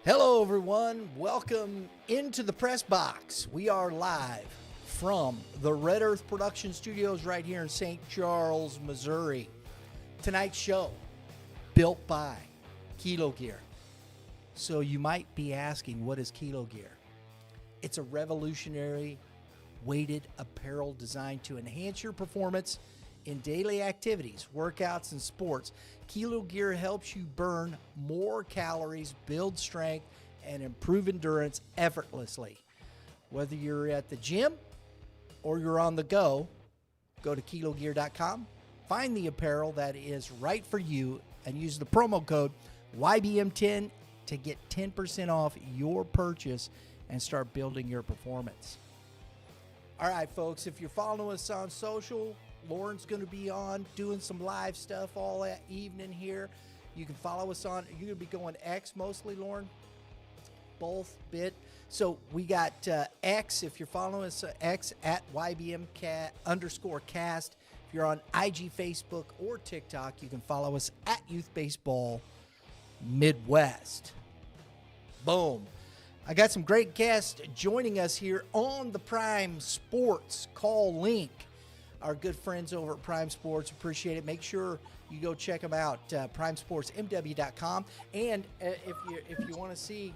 Hello, everyone. Welcome into the press box. We are live from the Red Earth Production Studios right here in St. Charles, Missouri. Tonight's show, built by Kilo Gear. So you might be asking, what is Kilo Gear? It's a revolutionary weighted apparel designed to enhance your performance in daily activities, workouts, and sports. Kilo Gear helps you burn more calories, build strength, and improve endurance effortlessly. Whether you're at the gym or you're on the go to kilogear.com, find the apparel that is right for you, and use the promo code YBM10 to get 10% off your purchase and start building your performance. All right, folks, if you're following us on social, Lauren's going to be on doing some live stuff all that evening here. You can follow us on, you're going to be going X mostly, Lauren? Both bit. So we got X, if you're following us, X at YBM_cast. If you're on IG, Facebook, or TikTok, you can follow us at Youth Baseball Midwest. Boom. I got some great guests joining us here on the Prime Sports Call Link. Our good friends over at Prime Sports, appreciate it. Make sure you go check them out, primesportsmw.com. And if you want to see,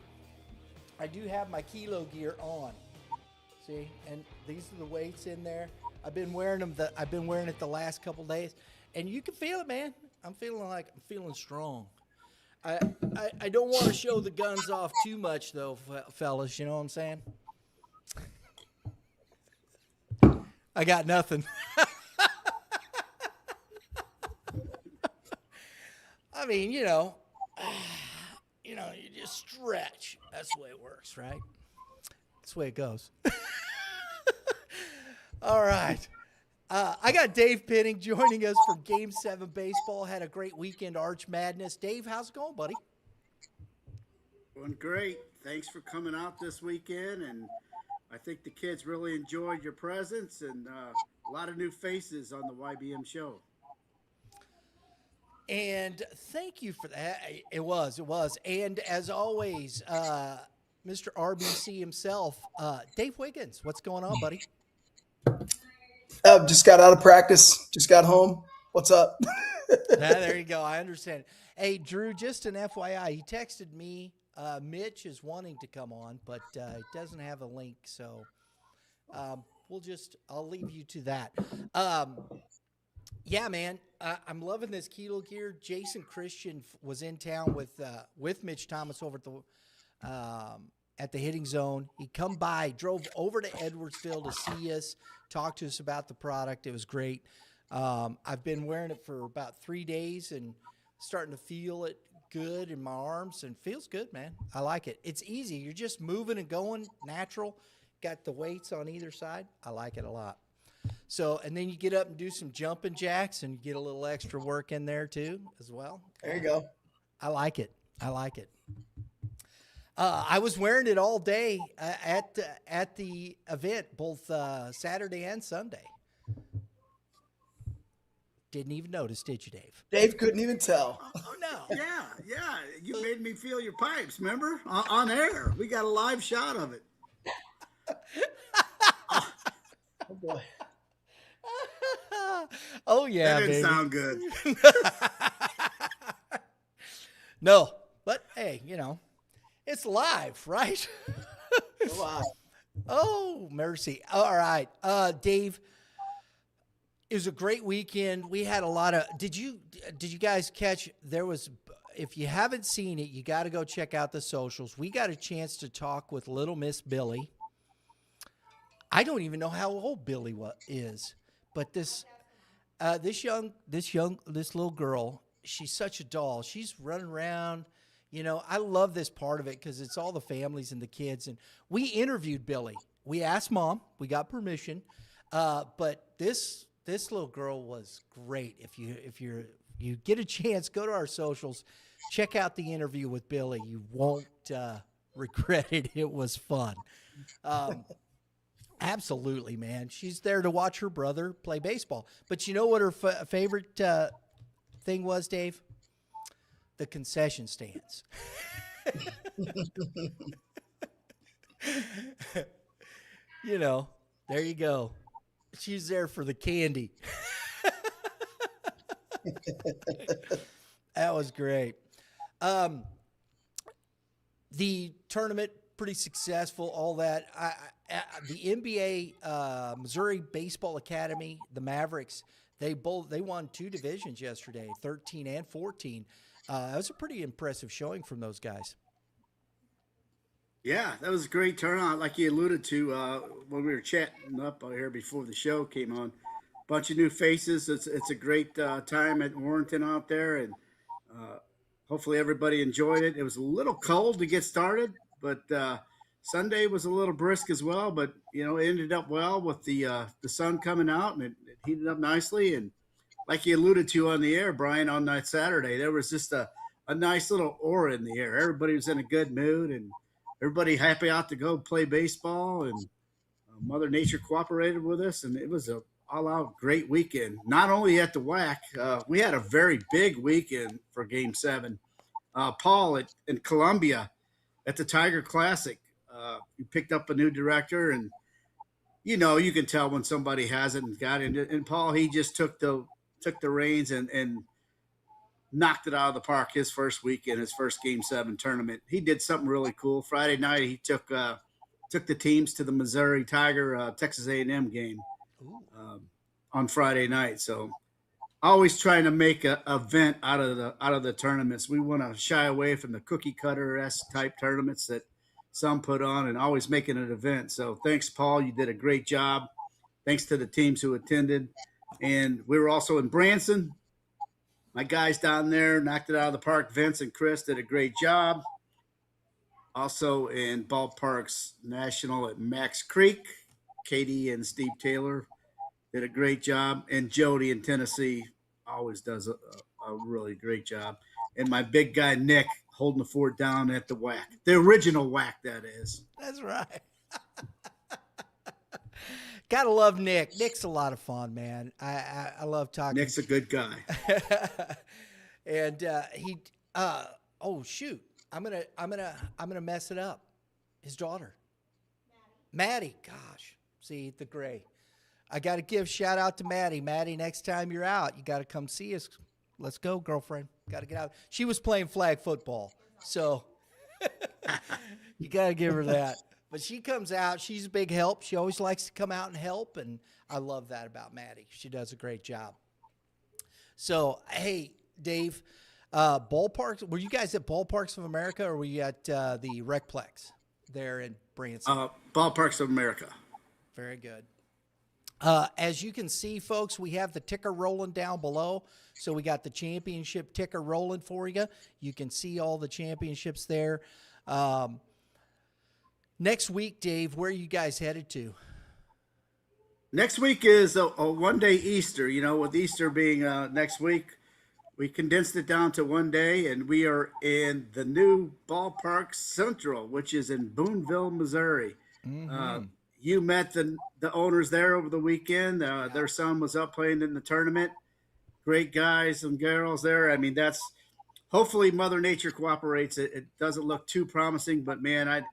I do have my Kilo Gear on. See, and these are the weights in there. I've been wearing them. I've been wearing it the last couple days, and you can feel it, man. I'm feeling strong. I don't want to show the guns off too much, though, fellas. You know what I'm saying? I got nothing. I mean, you just stretch. That's the way it works, right? That's the way it goes. All right. I got Dave Penning joining us from Game 7 Baseball. Had a great weekend, Arch Madness. Dave, how's it going, buddy? Doing great. Thanks for coming out this weekend, and I think the kids really enjoyed your presence, and a lot of new faces on the YBM show. And thank you for that. It was. And as always, Mr. RBC himself, Dave Wiggins, what's going on, buddy? Just got out of practice. Just got home. What's up? There you go. I understand. Hey, Drew, just an FYI, he texted me. Mitch is wanting to come on, but he doesn't have a link, so I'll leave you to that. Yeah, man, I'm loving this Kilo Gear. Jason Christian was in town with Mitch Thomas over at the hitting zone. He come by, drove over to Edwardsville to see us, talk to us about the product. It was great. I've been wearing it for about 3 days and starting to feel it good in my arms, and feels good, man. I like it. It's easy. You're just moving and going, natural. Got the weights on either side. I like it a lot. So, and then you get up and do some jumping jacks, and you get a little extra work in there too, as well. There you go. I like it. I was wearing it all day at the event, both Saturday and Sunday. Didn't even notice, did you, Dave? Dave couldn't even tell. Oh, no. Yeah. You made me feel your pipes, remember? On air. We got a live shot of it. Oh, boy. Oh, yeah, that didn't baby. sound good. No, but hey, it's live, right? Live. Oh, mercy. All right. Dave, it was a great weekend. We had a lot of, did you guys catch, if you haven't seen it, you got to go check out the socials. We got a chance to talk with little Miss Billy. I don't even know how old Billy is, but this little girl, she's such a doll. She's running around. I love this part of it because it's all the families and the kids. And we interviewed Billy. We asked Mom. We got permission. But this little girl was great. If you get a chance, go to our socials, check out the interview with Billy. You won't regret it. It was fun. Absolutely, man. She's there to watch her brother play baseball. But you know what her favorite thing was, Dave? The concession stands. You know, there you go. She's there for the candy. That was great. Um, the tournament pretty successful. All that. The NBA Missouri Baseball Academy, the Mavericks, they won 2 divisions yesterday, 13 and 14. That was a pretty impressive showing from those guys. Yeah, that was a great turnout, like you alluded to when we were chatting up out here before the show came on. Bunch of new faces. It's a great time at Warrenton out there, and uh, hopefully everybody enjoyed it. It was a little cold to get started, but Sunday was a little brisk as well. But it ended up well with the sun coming out, and it heated up nicely. And like you alluded to on the air, Brian, on that Saturday, there was just a nice little aura in the air. Everybody was in a good mood, and everybody happy out to go play baseball, and Mother Nature cooperated with us, and it was a all-out great weekend. Not only at the WAC, we had a very big weekend for Game 7. Paul in Columbia at the Tiger Classic, he picked up a new director, and you can tell when somebody hasn't and got it. And Paul, he just took the reins and knocked it out of the park his first weekend, his first Game 7 tournament. He did something really cool. Friday night, he took the teams to the Missouri Tiger Texas A&M game on Friday night. So always trying to make a event out of the tournaments. We want to shy away from the cookie cutter-esque type tournaments that some put on, and always making an event. So thanks, Paul. You did a great job. Thanks to the teams who attended. And we were also in Branson. My guys down there knocked it out of the park. Vince and Chris did a great job. Also in Ballparks National at Max Creek, Katie and Steve Taylor did a great job. And Jody in Tennessee always does a really great job. And my big guy, Nick, holding the fort down at the WAC. The original WAC, that is. That's right. Gotta love Nick. Nick's a lot of fun, man. I love talking. Nick's a good guy. And oh shoot, I'm gonna mess it up. His daughter, Maddie. Gosh, see the gray. I got to give shout out to Maddie. Maddie, next time you're out, you got to come see us. Let's go, girlfriend. Got to get out. She was playing flag football, so you got to give her that. But she comes out. She's a big help. She always likes to come out and help, and I love that about Maddie. She does a great job. So, hey, Dave, ballparks. Were you guys at Ballparks of America, or were you at the Recplex there in Branson? Ballparks of America. Very good. As you can see, folks, we have the ticker rolling down below. So we got the championship ticker rolling for you. You can see all the championships there. Next week, Dave, where are you guys headed to? Next week is a one-day Easter. With Easter being next week, we condensed it down to one day, and we are in the new Ballpark Central, which is in Boonville, Missouri. Mm-hmm. You met the owners there over the weekend. Their son was up playing in the tournament. Great guys and girls there. I mean, hopefully Mother Nature cooperates. It doesn't look too promising, but man,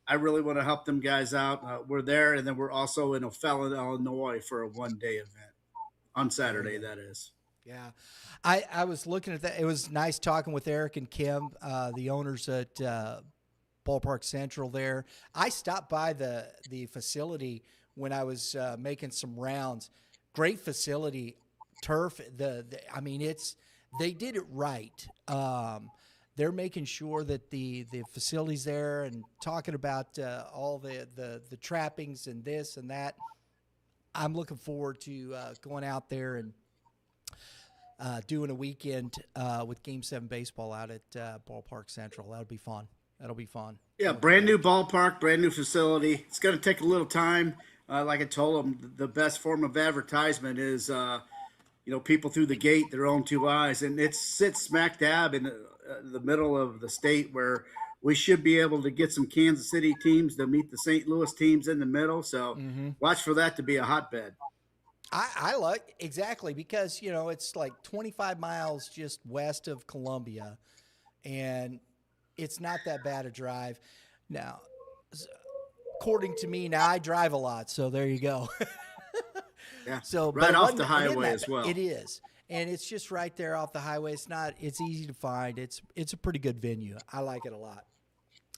I really want to help them guys out. We're there, and then we're also in O'Fallon, Illinois for a one-day event on Saturday, that is. Yeah. I was looking at that. It was nice talking with Eric and Kim, the owners at Ballpark Central there. I stopped by the facility when I was making some rounds. Great facility, turf. I mean, they did it right. They're making sure that the facilities there, and talking about all the trappings and this and that. I'm looking forward to going out there and doing a weekend with Game 7 baseball out at Ballpark Central. That'll be fun. Yeah, brand new ballpark, brand new facility. It's going to take a little time. Like I told them, the best form of advertisement is, people through the gate, their own two eyes. And it sits smack dab in the middle of the state, where we should be able to get some Kansas City teams to meet the St. Louis teams in the middle. So watch for that to be a hotbed. I like exactly, because, it's like 25 miles just west of Columbia, and it's not that bad a drive. Now, according to me, now I drive a lot, so there you go. Yeah. So Right off the it isn't highway that as bad. well. It is, and it's just right there off the highway. It's easy to find. It's a pretty good venue. I like it a lot.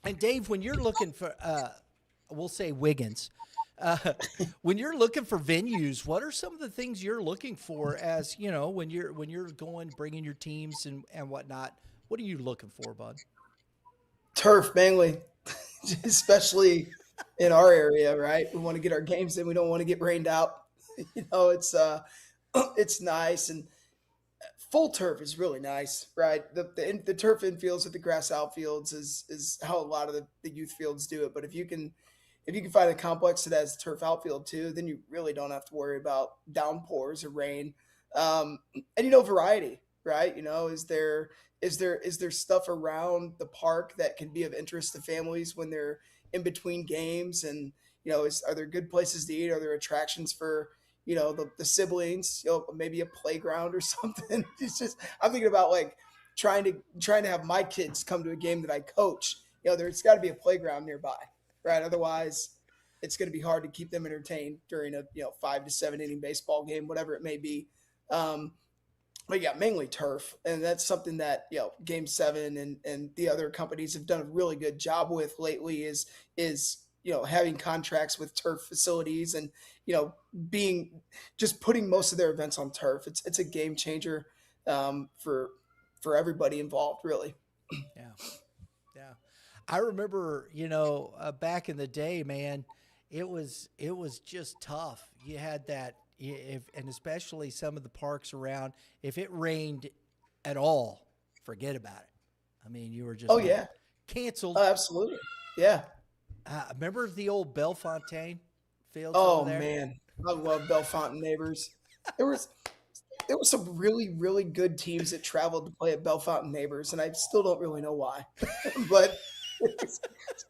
And Dave, when you're looking for, we'll say Wiggins, when you're looking for venues, what are some of the things you're looking for? As you know, when you're going, bringing your teams and whatnot, what are you looking for, bud? Turf mainly, especially in our area, right? We want to get our games in. We don't want to get rained out. It's nice, and full turf is really nice, right? The turf infields with the grass outfields is how a lot of the youth fields do it. But if you can find a complex that has turf outfield too, then you really don't have to worry about downpours or rain. And variety, right? Is there stuff around the park that can be of interest to families when they're in between games? And are there good places to eat? Are there attractions for the siblings? Maybe a playground or something. It's just I'm thinking about like trying to have my kids come to a game that I coach. There's got to be a playground nearby, right? Otherwise, it's going to be hard to keep them entertained during a 5 to 7 inning baseball game, whatever it may be. But yeah, mainly turf, and that's something that Game 7 and the other companies have done a really good job with lately. Is having contracts with turf facilities and being just putting most of their events on turf. It's a game changer for everybody involved, really. Yeah. Yeah. I remember, back in the day, man, it was just tough. You had that and especially some of the parks around, if it rained at all, forget about it. I mean, you were just Oh like yeah, canceled. absolutely, yeah. Remember the old Bellefontaine fields over Oh there? man, I love Bellefonte Neighbors. There was there were some really, really good teams that traveled to play at Bellefonte Neighbors, and I still don't really know why. But it's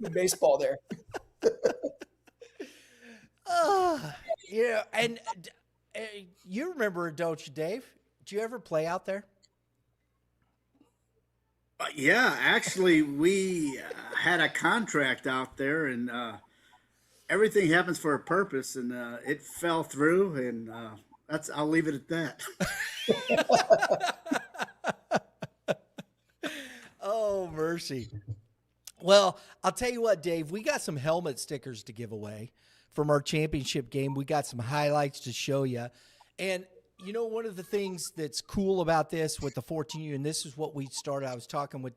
good baseball there. Yeah, and you remember, don't you, Dave? Did you ever play out there? Yeah, actually, we had a contract out there, and everything happens for a purpose, and it fell through, and I'll leave it at that. Oh, mercy. Well, I'll tell you what, Dave, we got some helmet stickers to give away from our championship game. We got some highlights to show you. And, one of the things that's cool about this with the 14U, and this is what we started, I was talking with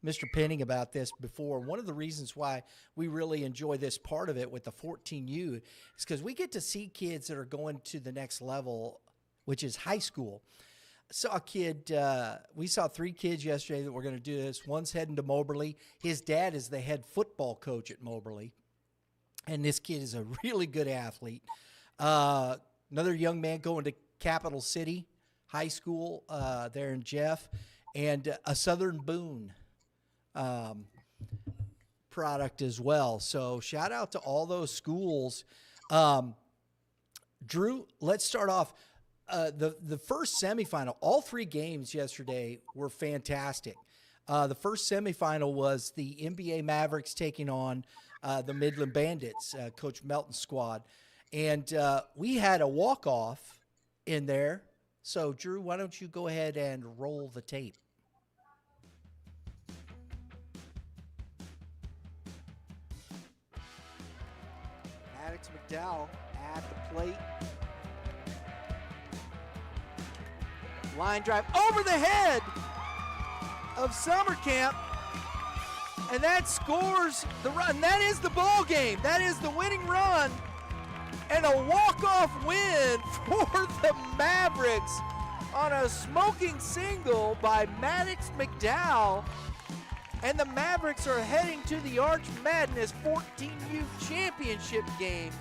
Mr. Penning about this before. One of the reasons why we really enjoy this part of it with the 14U is because we get to see kids that are going to the next level, which is high school. We saw 3 kids yesterday that were going to do this. One's heading to Moberly. His dad is the head football coach at Moberly. And this kid is a really good athlete. Another young man going to Capital City High School there in Jeff. And a Southern Boone product as well. So shout out to all those schools. Drew, let's start off. The first semifinal, all 3 games yesterday were fantastic. The first semifinal was the NBA Mavericks taking on the Midland Bandits, Coach Melton's squad. And we had a walk-off in there. So, Drew, why don't you go ahead and roll the tape? Maddox McDowell at the plate. Line drive over the head of Summer Camp. And that scores the run. That is the ball game. That is the winning run. And a walk-off win for the Mavericks on a smoking single by Maddox McDowell. And the Mavericks are heading to the Arch Madness 14U championship game.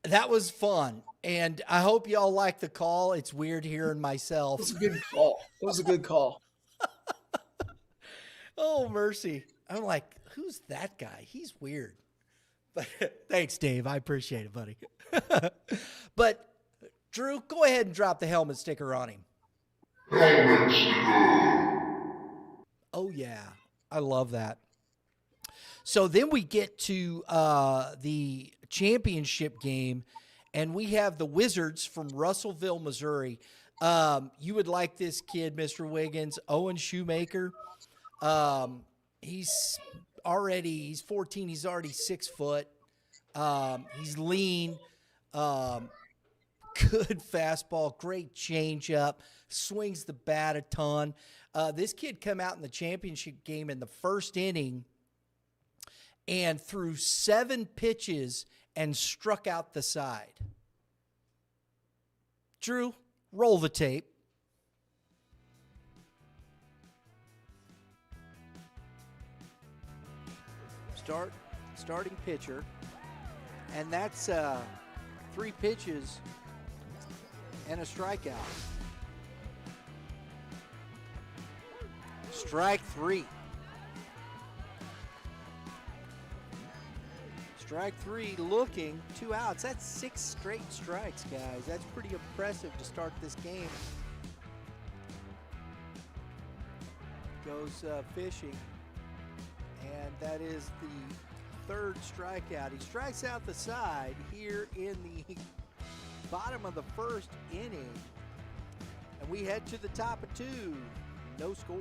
That was fun. And I hope y'all like the call. It's weird hearing myself. It was a good call. It was a good call. Oh, mercy. I'm like, who's that guy? He's weird. But thanks, Dave. I appreciate it, buddy. But, Drew, go ahead and drop the helmet sticker on him. Oh, yeah. I love that. So then we get to the championship game, and we have the Wizards from Russellville, Missouri. You would like this kid, Mr. Wiggins, Owen Shoemaker. He's 14. He's already 6 foot. He's lean. Good fastball, great changeup, swings the bat a ton. This kid come out in the championship game in the first inning and threw 7 pitches and struck out the side. Drew, roll the tape. Starting pitcher, and that's 3 pitches and a strikeout. Strike 3. Strike 3 looking, 2 outs. That's 6 straight strikes, guys. That's pretty impressive to start this game. Goes fishing, and that is the 3rd strikeout. He strikes out the side here in the bottom of the 1st inning, and we head to the top of 2. No score.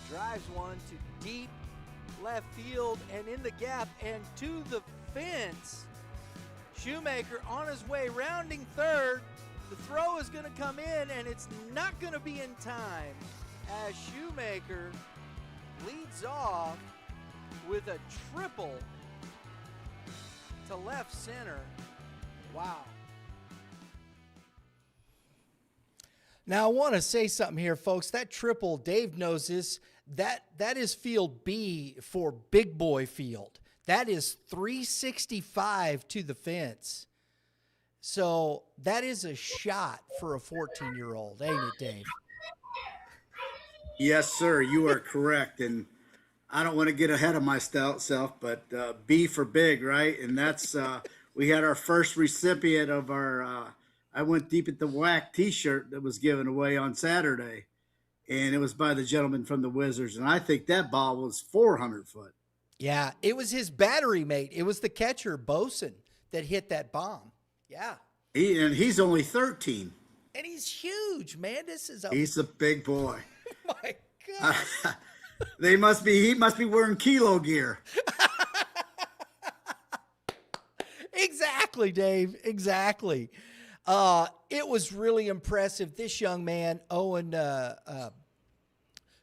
Drives one to deep left field and in the gap and to the fence. Shoemaker on his way, rounding 3rd. The throw is going to come in, and it's not going to be in time as Shoemaker leads off with a triple to left center. Wow. Now, I want to say something here, folks. That triple, Dave knows this, that is field B for Big Boy Field. That is 365 to the fence. So that is a shot for a 14-year-old, ain't it, Dave? Yes, sir. You are correct. And I don't want to get ahead of myself, but B for big, right? And that's we had our first recipient of our I Went Deep at the Whack t-shirt that was given away on Saturday. And it was by the gentleman from the Wizards. And I think that ball was 400 foot. Yeah, it was his battery mate. It was the catcher, Boson, that hit that bomb. Yeah. He's only 13. And he's huge, man. He's a big boy. My God. He must be wearing kilo gear. Exactly, Dave. Exactly. It was really impressive. This young man, Owen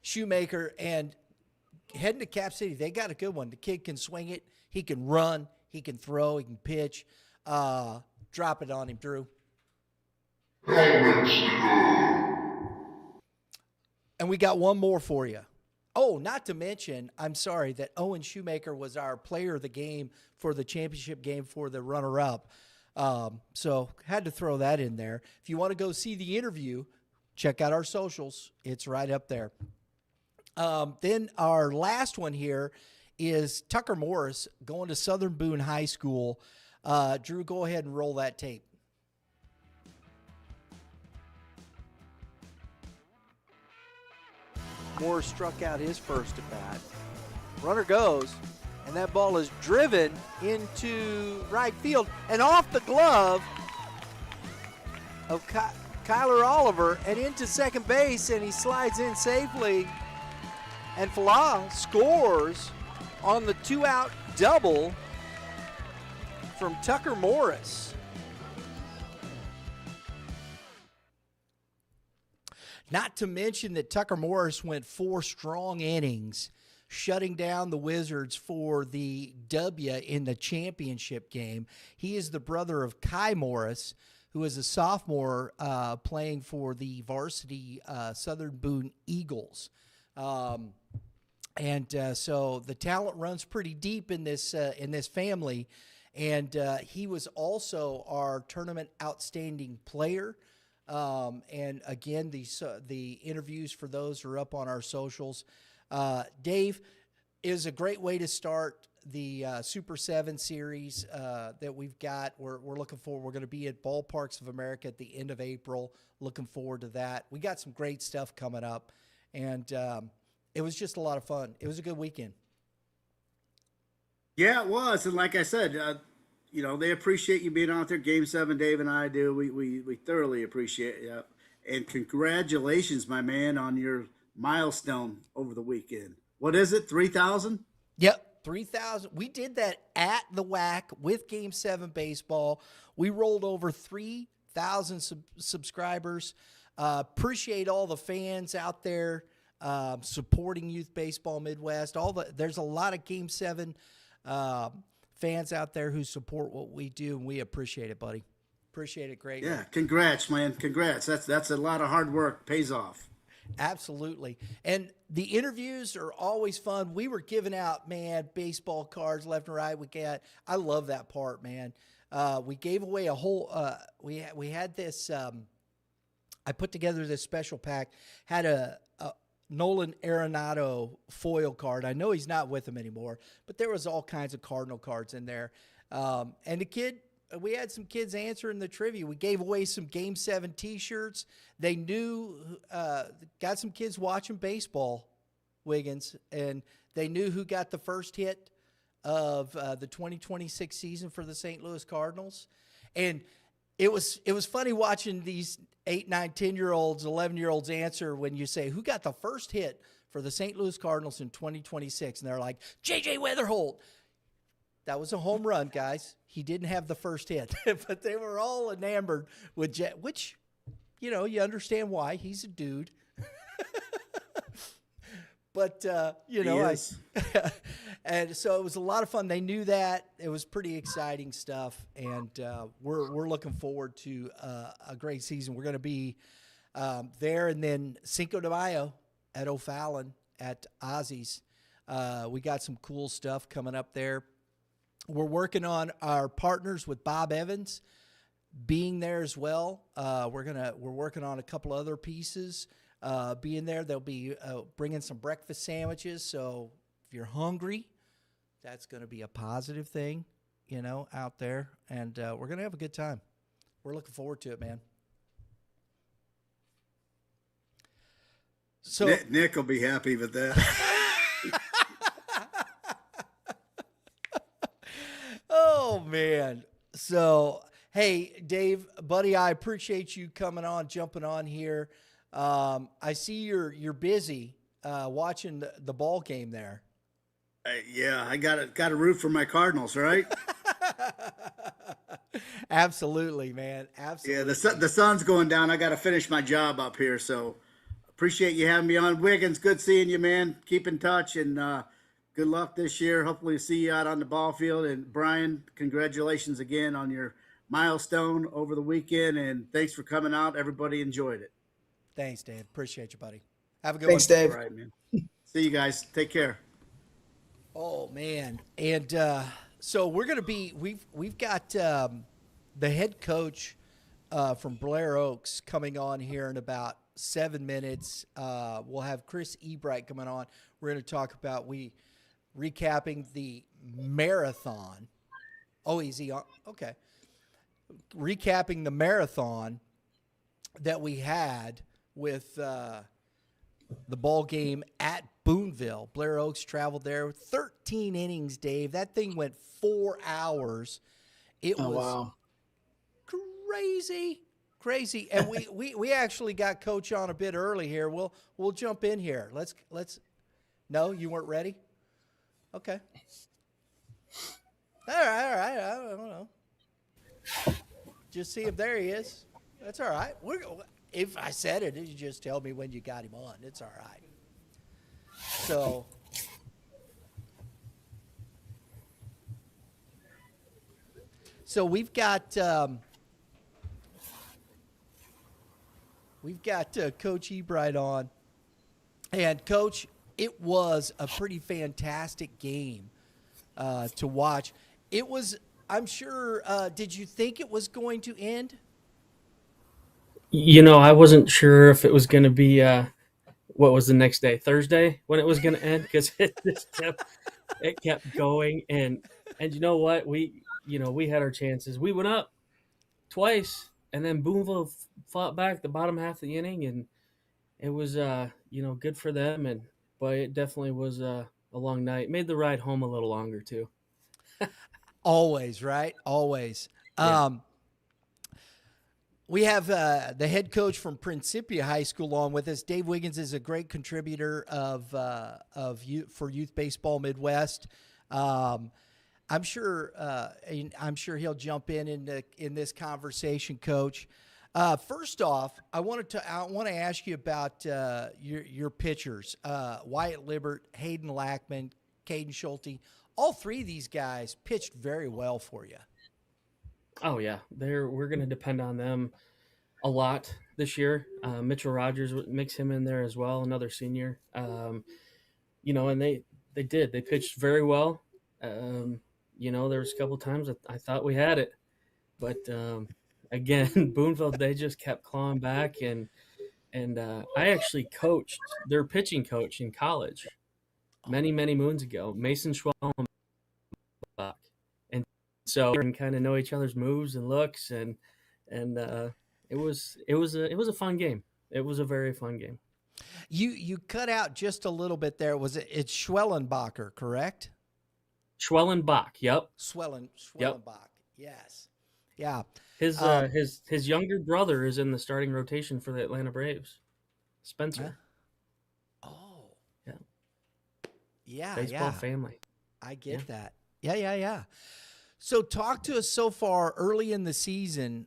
Shoemaker, and heading to Cap City, they got a good one. The kid can swing it. He can run. He can throw. He can pitch. Drop it on him, Drew. And we got one more for you. Oh, not to mention, I'm sorry, that Owen Shoemaker was our player of the game for the championship game for the runner-up. So had to throw that in there. If you want to go see the interview, check out our socials. It's right up there. Then our last one here is Tucker Morris going to Southern Boone High School. Drew, go ahead and roll that tape. Morris struck out his first at bat. Runner goes, and that ball is driven into right field and off the glove of Kyler Oliver and into second base, and he slides in safely. And Falah scores on the 2-out double from Tucker Morris. Not to mention that Tucker Morris went 4 strong innings, shutting down the Wizards for the W in the championship game. He is the brother of Kai Morris, who is a sophomore playing for the varsity Southern Boone Eagles. So the talent runs pretty deep in this family. And he was also our tournament outstanding player. And again, the interviews for those are up on our socials. Dave, is a great way to start the Super 7 series that we've got. We're looking forward. We're going to be at Ballparks of America at the end of April. Looking forward to that. We got some great stuff coming up, and it was just a lot of fun. It was a good weekend. Yeah, it was, and like I said, they appreciate you being out there. Game 7, Dave and I do. We thoroughly appreciate it. And congratulations, my man, on your milestone over the weekend. What is it? 3,000? Yep, 3,000. We did that at the WAC with Game 7 baseball. We rolled over 3,000 subscribers. Appreciate all the fans out there supporting Youth Baseball Midwest. There's a lot of Game 7 fans out there who support what we do, and we appreciate it, buddy. Appreciate it greatly. Yeah, congrats, man. Congrats. That's a lot of hard work. Pays off. Absolutely. And the interviews are always fun. We were giving out, man, baseball cards left and right. I love that part, man. We gave away a whole, we had this, I put together this special pack, had a Nolan Arenado foil card. I know he's not with them anymore, but there was all kinds of Cardinal cards in there. And we had some kids answering the trivia. We gave away some Game 7 T-shirts. They knew, got some kids watching baseball, Wiggins, and they knew who got the first hit of the 2026 season for the St. Louis Cardinals. And it was funny watching these 8, 9, 10-year-olds, 11-year-olds answer when you say, who got the first hit for the St. Louis Cardinals in 2026? And they're like, J.J. Weatherholt. That was a home run, guys. He didn't have the first hit, but they were all enamored with Jet, which, you understand why. He's a dude. But, and so it was a lot of fun. They knew that. It was pretty exciting stuff, and we're looking forward to a great season. We're going to be there, and then Cinco de Mayo at O'Fallon at Ozzy's. We got some cool stuff coming up there. We're working on our partners with Bob Evans being there as well. We're working on a couple other pieces being there. They'll be bringing some breakfast sandwiches. So if you're hungry, that's going to be a positive thing, out there. And we're going to have a good time. We're looking forward to it, man. So Nick will be happy with that. Oh, man. So, hey, Dave, buddy, I appreciate you coming on, jumping on here. I see you're busy watching the ball game there. Yeah, I got to root for my Cardinals, right? Absolutely, man. Absolutely. Yeah, the sun's going down. I got to finish my job up here, so appreciate you having me on. Wiggins, good seeing you, man. Keep in touch, and good luck this year. Hopefully see you out on the ball field. And Brian, congratulations again on your milestone over the weekend, and thanks for coming out. Everybody enjoyed it. Thanks, Dave. Appreciate you, buddy. Have a good Thanks, one. Dave. All right, man. See you guys. Take care. Oh, man. And so we're going to be we've got the head coach from Blair Oaks coming on here in about 7 minutes. We'll have Chris Ebrite coming on. We're going to talk about recapping the marathon. Oh, easy on. Okay. Recapping the marathon that we had with the ball game at Boonville. Blair Oaks traveled there. 13 innings, Dave. That thing went 4 hours. It was wow. crazy. And we actually got Coach on a bit early here. We'll jump in here. Let's. No, you weren't ready? Okay. All right. I don't know. Just see if there he is. That's all right. If I said it, you just tell me when you got him on. It's all right. So we've got Coach Ebrite on, and Coach, it was a pretty fantastic game to watch. It was. I'm sure. Did you think it was going to end? I wasn't sure if it was going to be what was the next day, Thursday, when it was going to end, because it just kept it kept going, and you know what? We had our chances. We went up twice, and then Boonville fought back the bottom half of the inning, and it was good for them. But it definitely was a long night. Made the ride home a little longer too. Always, right? Always. Yeah. We have the head coach from Principia High School on with us. Dave Wiggins is a great contributor of Youth Baseball Midwest. I'm sure he'll jump in this conversation, Coach. First off, I want to ask you about your pitchers, Wyatt Libbert, Hayden Lackman, Caden Schulte. All three of these guys pitched very well for you. Oh yeah, we're going to depend on them a lot this year. Mitchell Rogers, mix him in there as well, another senior. And they pitched very well. There was a couple times I thought we had it, but again, Boonville, they just kept clawing back, and I actually coached their pitching coach in college many moons ago, Mason Schwellenbach, and so we kind of know each other's moves and looks, and it was a fun game. It was a very fun game. You cut out just a little bit there. It's Schwellenbacher, correct? Schwellenbach, yep. Schwellenbach, yep. Yes. Yeah. His younger brother is in the starting rotation for the Atlanta Braves. Spencer. Oh. Yeah. Yeah. Baseball family. I get that. Yeah. So talk to us so far early in the season.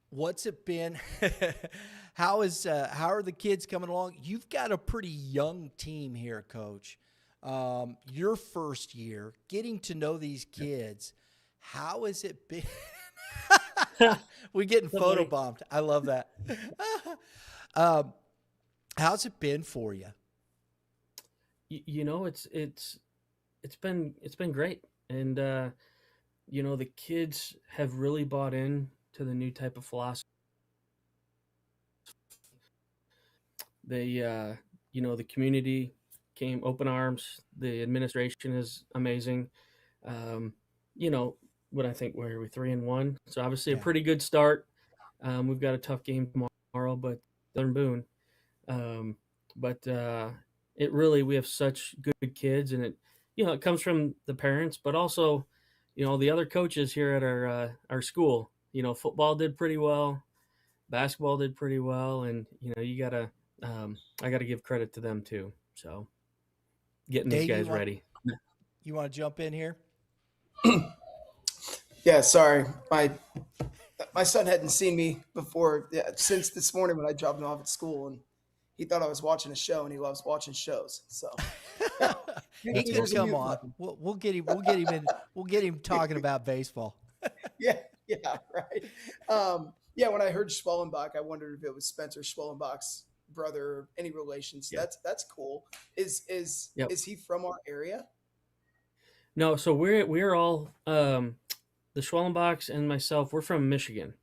What's it been? How are the kids coming along? You've got a pretty young team here, Coach. Your first year, getting to know these kids. How has it been? We're getting photobombed. I love that. How's it been for you? It's been great, and the kids have really bought in to the new type of philosophy. They the community came open arms. The administration is amazing. What I think, where are we, 3-1? So obviously a pretty good start. We've got a tough game tomorrow, but Southern Boone. We have such good kids, and it comes from the parents, but also, the other coaches here at our school. Football did pretty well, basketball did pretty well, and I gotta give credit to them too. So getting these guys ready. You want to jump in here? Yeah, sorry. My son hadn't seen me before since this morning when I dropped him off at school, and he thought I was watching a show, and he loves watching shows. So he can come on. We'll get him. We'll get him talking about baseball. Yeah, right. When I heard Schwellenbach, I wondered if it was Spencer Schwellenbach's brother or any relations. Yeah. That's cool. Is he from our area? No, so we're all the Schwellenbachs and myself. We're from Michigan.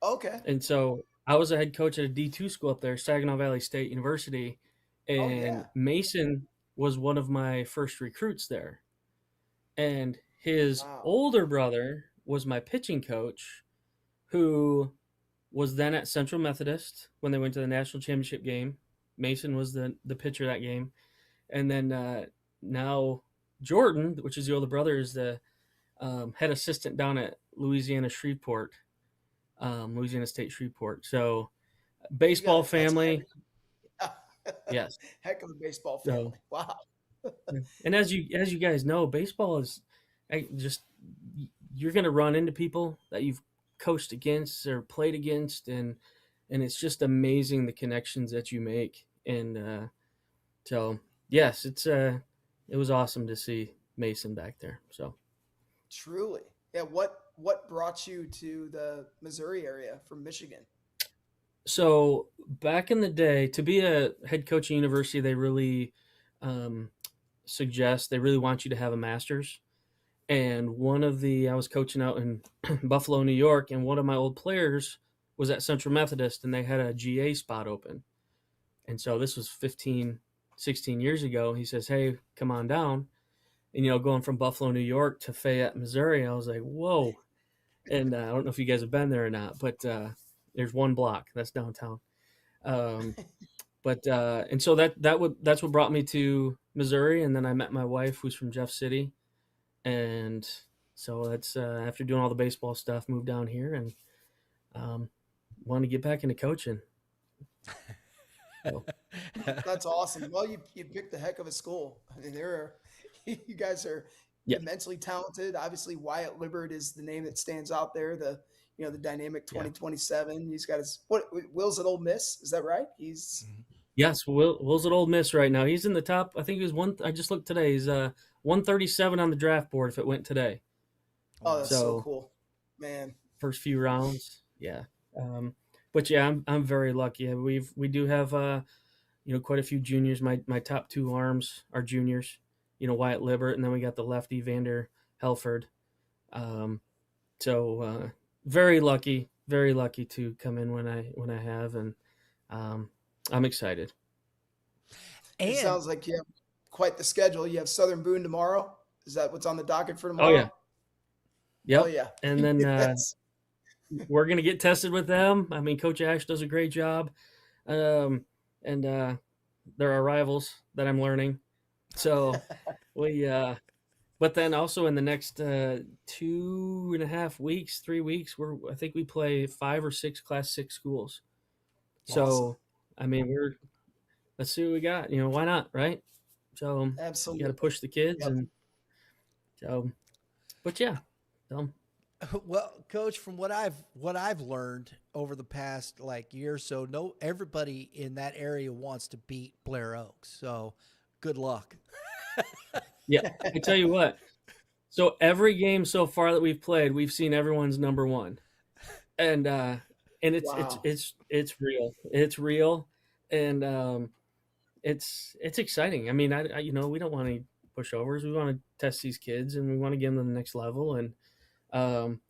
Okay. And so I was a head coach at a D2 school up there, Saginaw Valley State University, and Mason was one of my first recruits there. And his older brother was my pitching coach, who was then at Central Methodist when they went to the national championship game. Mason was the pitcher that game. And then now Jordan, which is the older brother, is the head assistant down at Louisiana State Shreveport. So baseball family. Yes. Heck of a baseball family. Wow. And as you guys know, baseball is you're going to run into people that you've coached against or played against, and it's just amazing the connections that you make. And so yes, it was awesome to see Mason back there. So truly, yeah. What brought you to the Missouri area from Michigan? So back in the day, to be a head coach at university, they really they really want you to have a master's. And I was coaching out in Buffalo, New York, and one of my old players was at Central Methodist, and they had a GA spot open. And so this was 15, 16 years ago. He says, "Hey, come on down." And, you know, going from Buffalo, New York to Fayette, Missouri, I was like, whoa. And I don't know if you guys have been there or not, but there's one block that's downtown. And so that's what brought me to Missouri. And then I met my wife, who's from Jeff City. And so that's after doing all the baseball stuff, moved down here and wanted to get back into coaching. So. That's awesome. Well, you picked a heck of a school. I mean, you guys are immensely talented. Obviously, Wyatt Libbert is the name that stands out there. The dynamic 2027. He's got Will's at Ole Miss. Is that right? Yes, Will's at Ole Miss right now. He's in the top. I think he was one. I just looked today. He's 137 on the draft board if it went today. Oh, that's so cool, man. First few rounds, yeah. But yeah, I'm very lucky. We do have quite a few juniors. My top two arms are juniors. You know, Wyatt Libbert, and then we got the lefty Vander Helford. So very lucky to come in when I have, and I'm excited. And it sounds like you have quite the schedule. You have Southern Boone tomorrow. Is that what's on the docket for tomorrow? Oh yeah. Yep. Oh yeah. And then we're gonna get tested with them. I mean, Coach Ash does a great job, and they're our rivals that I'm learning. So but then also in the next 2.5 weeks, 3 weeks, I think we play 5 or 6 Class 6 schools. So awesome. I mean, let's see what we got. You know, why not, right? So absolutely, you got to push the kids, and so. But yeah. Well, Coach, from what I've learned over the past year or so, everybody in that area wants to beat Blair Oaks. So, good luck. Yeah, I tell you what. So every game so far that we've played, we've seen everyone's number one, and it's wow. it's real. It's real, and it's exciting. I mean, I we don't want any pushovers. We want to test these kids, and we want to get them to the next level. And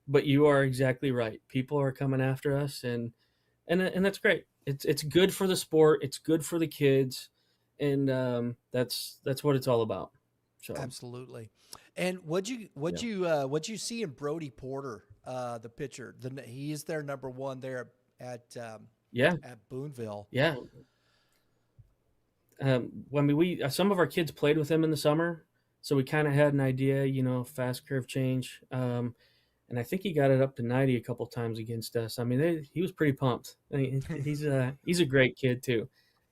but you are exactly right. People are coming after us, and that's great. It's good for the sport. It's good for the kids, and that's what it's all about. So. Absolutely. And what'd you see in Brody Porter, the pitcher? He is their number one there at Booneville. Yeah. Some of our kids played with him in the summer, so we kind of had an idea, fast curve change. And I think he got it up to 90 a couple times against us. I mean, he was pretty pumped. I mean, he's a great kid too.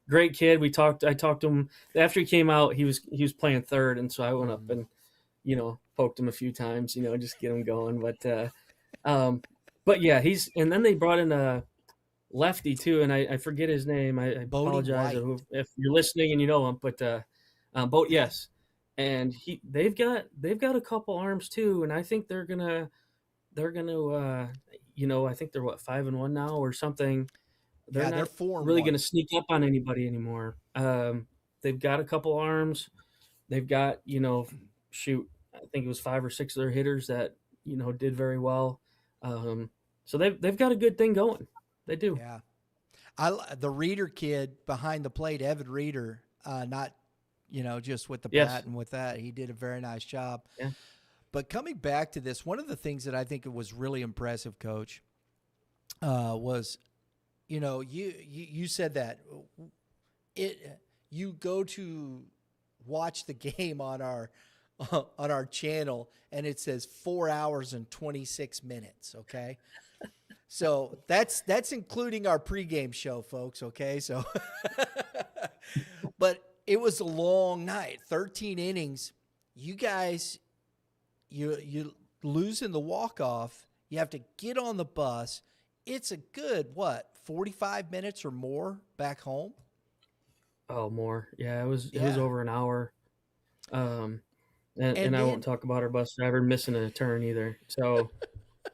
Great kid. I talked to him after he came out. He was playing third, and so I went up and poked him a few times, just to get him going. But yeah, and then they brought in a lefty too, and I forget his name. I apologize if you're listening and you know him, but yes, and they've got a couple arms too, and I think they're gonna I think they're 5-1 now or something. They're not really going to sneak up on anybody anymore. They've got a couple arms. They've got, I think it was 5 or 6 of their hitters that, did very well. So they've got a good thing going. They do. Yeah. The Reeder kid behind the plate, Evan Reeder, not, just with the bat and with that, he did a very nice job. Yeah. But coming back to this, one of the things that I think was really impressive, Coach, was, you said that you go to watch the game on our channel and it says 4 hours and 26 minutes. Okay. So that's including our pregame show, folks. Okay. So, but it was a long night, 13 innings. You guys, you lose in the walk-off. You have to get on the bus. It's a good, 45 minutes or more back home? Oh, more. Yeah, it was over an hour. And I won't talk about our bus driver missing a turn either. So,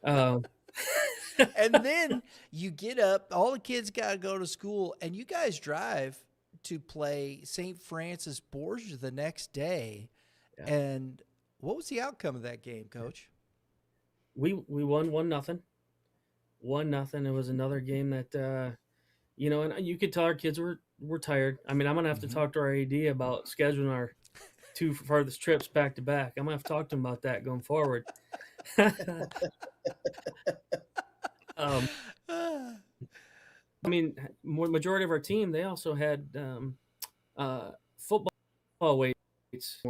and then you get up, all the kids got to go to school, and you guys drive to play St. Francis Borgia the next day. Yeah. And what was the outcome of that game, Coach? We won 1-0. 1-0. It was another game that And you could tell our kids we're tired. I mean, I'm gonna have to talk to our AD about scheduling our two farthest trips back to back. I'm gonna have to talk to him about that going forward. um, I mean, majority of our team, they also had football weights.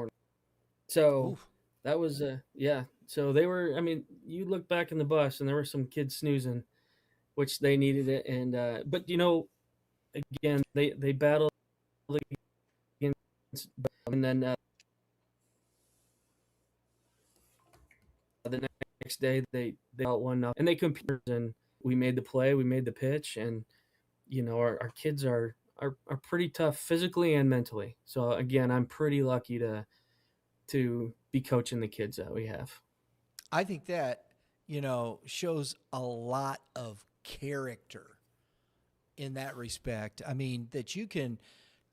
So Oof. that was yeah. So they were. I mean, you look back in the bus, and there were some kids snoozing, which they needed it. And but again, they battled against, and then the next day they out 1-0, and they competed, and we made the play, we made the pitch, and our kids are pretty tough physically and mentally. So again, I'm pretty lucky to be coaching the kids that we have. I think that, shows a lot of character in that respect. I mean, that you can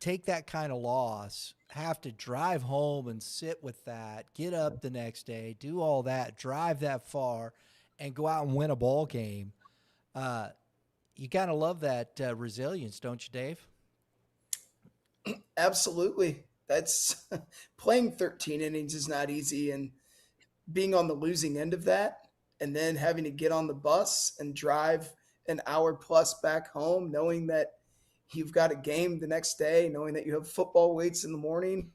take that kind of loss, have to drive home and sit with that, get up the next day, do all that, drive that far, and go out and win a ball game. You kind of love that resilience, don't you, Dave? Absolutely. That's playing 13 innings is not easy, and being on the losing end of that, and then having to get on the bus and drive an hour plus back home, knowing that you've got a game the next day, knowing that you have football weights in the morning,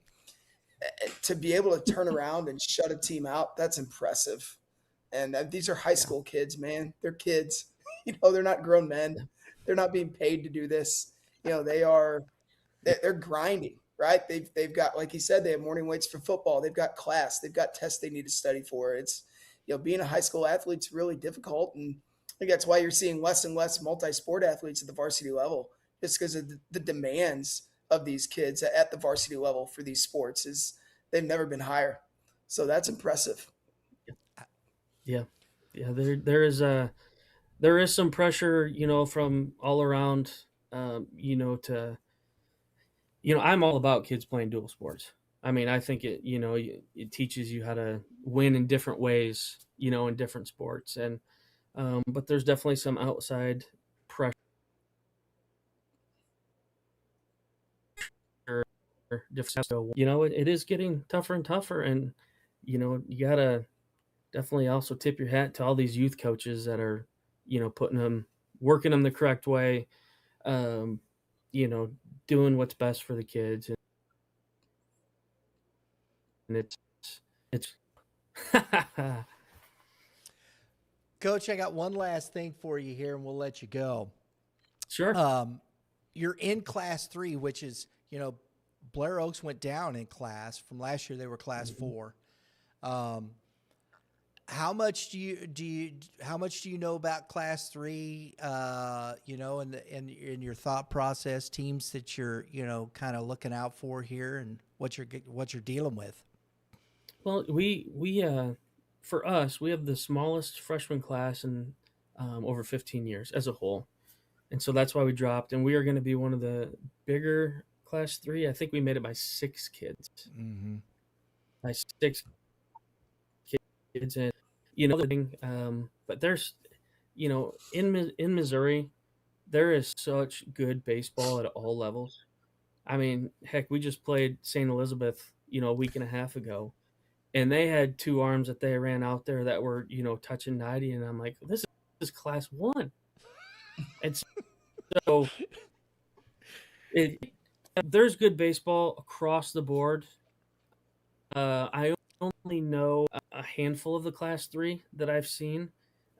to be able to turn around and shut a team out, that's impressive. And these are high Yeah. school kids, man. They're kids. They're not grown men. They're not being paid to do this. They are they're grinding, right? They've got, like he said, they have morning weights for football. They've got class. They've got tests they need to study for. It's being a high school athlete's really difficult, and I think that's why you're seeing less and less multi-sport athletes at the varsity level, just because of the demands of these kids at the varsity level for these sports is they've never been higher. So that's impressive. Yeah, yeah. There is some pressure, from all around. To I'm all about kids playing dual sports. I mean, I think it teaches you how to win in different ways, in different sports, and but there's definitely some outside pressure. So, it is getting tougher and tougher, and you gotta definitely also tip your hat to all these youth coaches that are, working them the correct way, um, you know, doing what's best for the kids, and it's Coach, I got one last thing for you here, and we'll let you go. sure. Um, you're in class 3, which is, Blair Oaks went down in class from last year. They were class 4. Um, how much do you know about class 3? In your thought process, teams that you're kind of looking out for here, and what you're dealing with. Well, we for us, we have the smallest freshman class in over 15 years as a whole, and so that's why we dropped. And we are going to be one of the bigger class 3. I think we made it by 6 kids, Mm-hmm. by 6 kids, and but there's in Missouri, there is such good baseball at all levels. I mean, heck, we just played St. Elizabeth, a week and a half ago, and they had 2 arms that they ran out there that were, touching 90, and I'm like, this is class 1. And so there's good baseball across the board. I only know a handful of the class 3 that I've seen,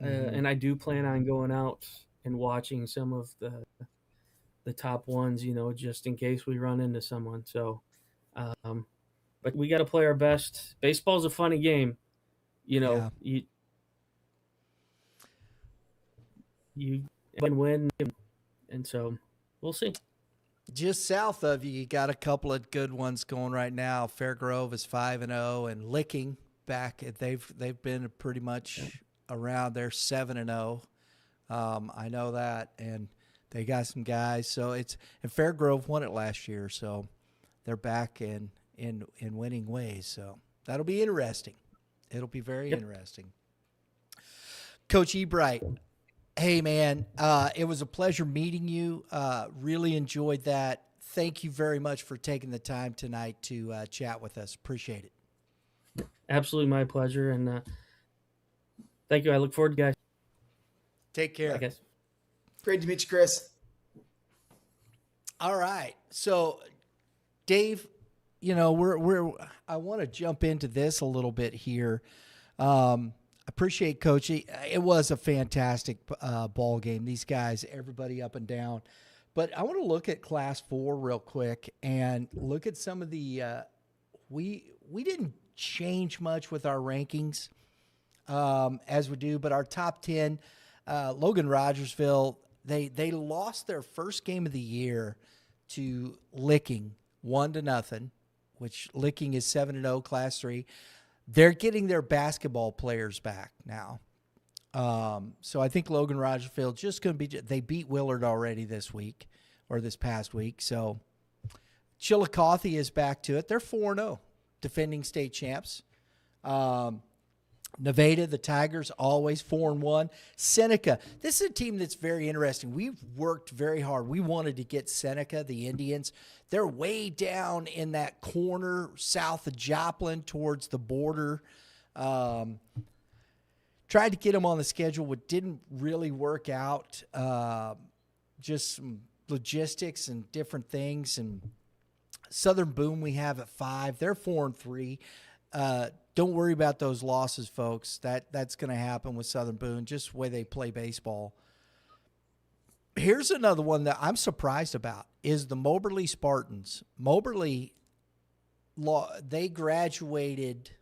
Mm-hmm. and I do plan on going out and watching some of the top ones, just in case we run into someone. So, but we got to play our best. Baseball's a funny game, Yeah. you can win, and so we'll see. Just south of you, you got a couple of good ones going right now. Fairgrove is 5-0, and Licking back. They've been pretty much around. They're 7-0. I know that, and they got some guys. So and Fairgrove won it last year, so they're back in winning ways. So that'll be interesting. It'll be very interesting. Coach Ebrite, Hey, man, it was a pleasure meeting you. Really enjoyed that. Thank you very much for taking the time tonight to chat with us. Appreciate it. Absolutely my pleasure. And thank you. I look forward to guys. Take Bye, care. guys. Great to meet you, Chris. All right. So, Dave, I want to jump into this a little bit here. Appreciate Coach. It was a fantastic ball game. These guys, everybody up and down. But I want to look at Class 4 real quick and look at some of the we didn't change much with our rankings as we do, but our top 10, Logan Rogersville, they lost their first game of the year to Licking 1-0, which Licking is 7-0 Class 3. They're getting their basketball players back now. So I think Logan Rogersville just going to be – they beat Willard already this week or this past week. So Chillicothe is back to it. They're 4-0, defending state champs. Nevada, the Tigers, always 4-1. Seneca, this is a team that's very interesting. We've worked very hard. We wanted to get Seneca, the Indians. They're way down in that corner south of Joplin towards the border. Tried to get them on the schedule, but didn't really work out. Just some logistics and different things. And Southern Boone we have at 5. They're 4-3. Don't worry about those losses, folks. That's going to happen with Southern Boone, just the way they play baseball. Here's another one that I'm surprised about is the Moberly Spartans. Moberly, they graduated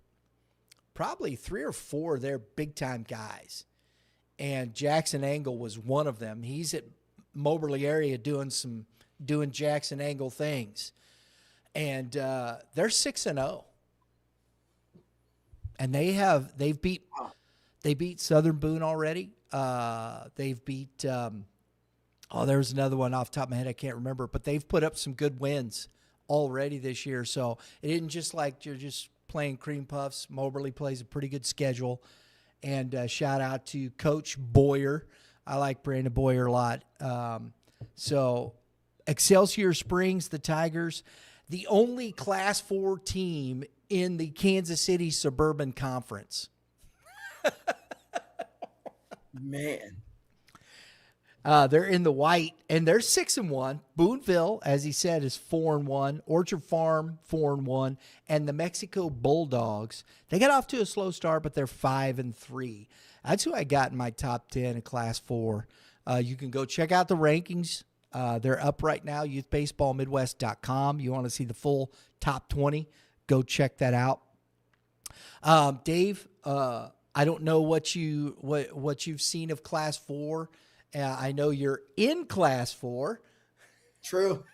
probably 3 or 4 of their big-time guys, and Jackson Angle was one of them. He's at Moberly area doing Jackson Angle things, and they're 6-0. And they beat Southern Boone already. They've beat there was another one off the top of my head I can't remember, but they've put up some good wins already this year. So it isn't just like you're just playing cream puffs. Moberly plays a pretty good schedule. And shout out to Coach Boyer. I like Brandon Boyer a lot. So Excelsior Springs, the Tigers, the only Class 4 team in the Kansas City Suburban Conference. Man. They're in the white, and they're 6-1. Booneville, as he said, is 4-1. Orchard Farm, 4-1. And the Mexico Bulldogs, they got off to a slow start, but they're 5-3. That's who I got in my top 10 in Class 4. You can go check out the rankings. They're up right now, youthbaseballmidwest.com. You want to see the full top 20, go check that out. Dave, I don't know what you've seen of Class 4. I know you're in Class 4. True.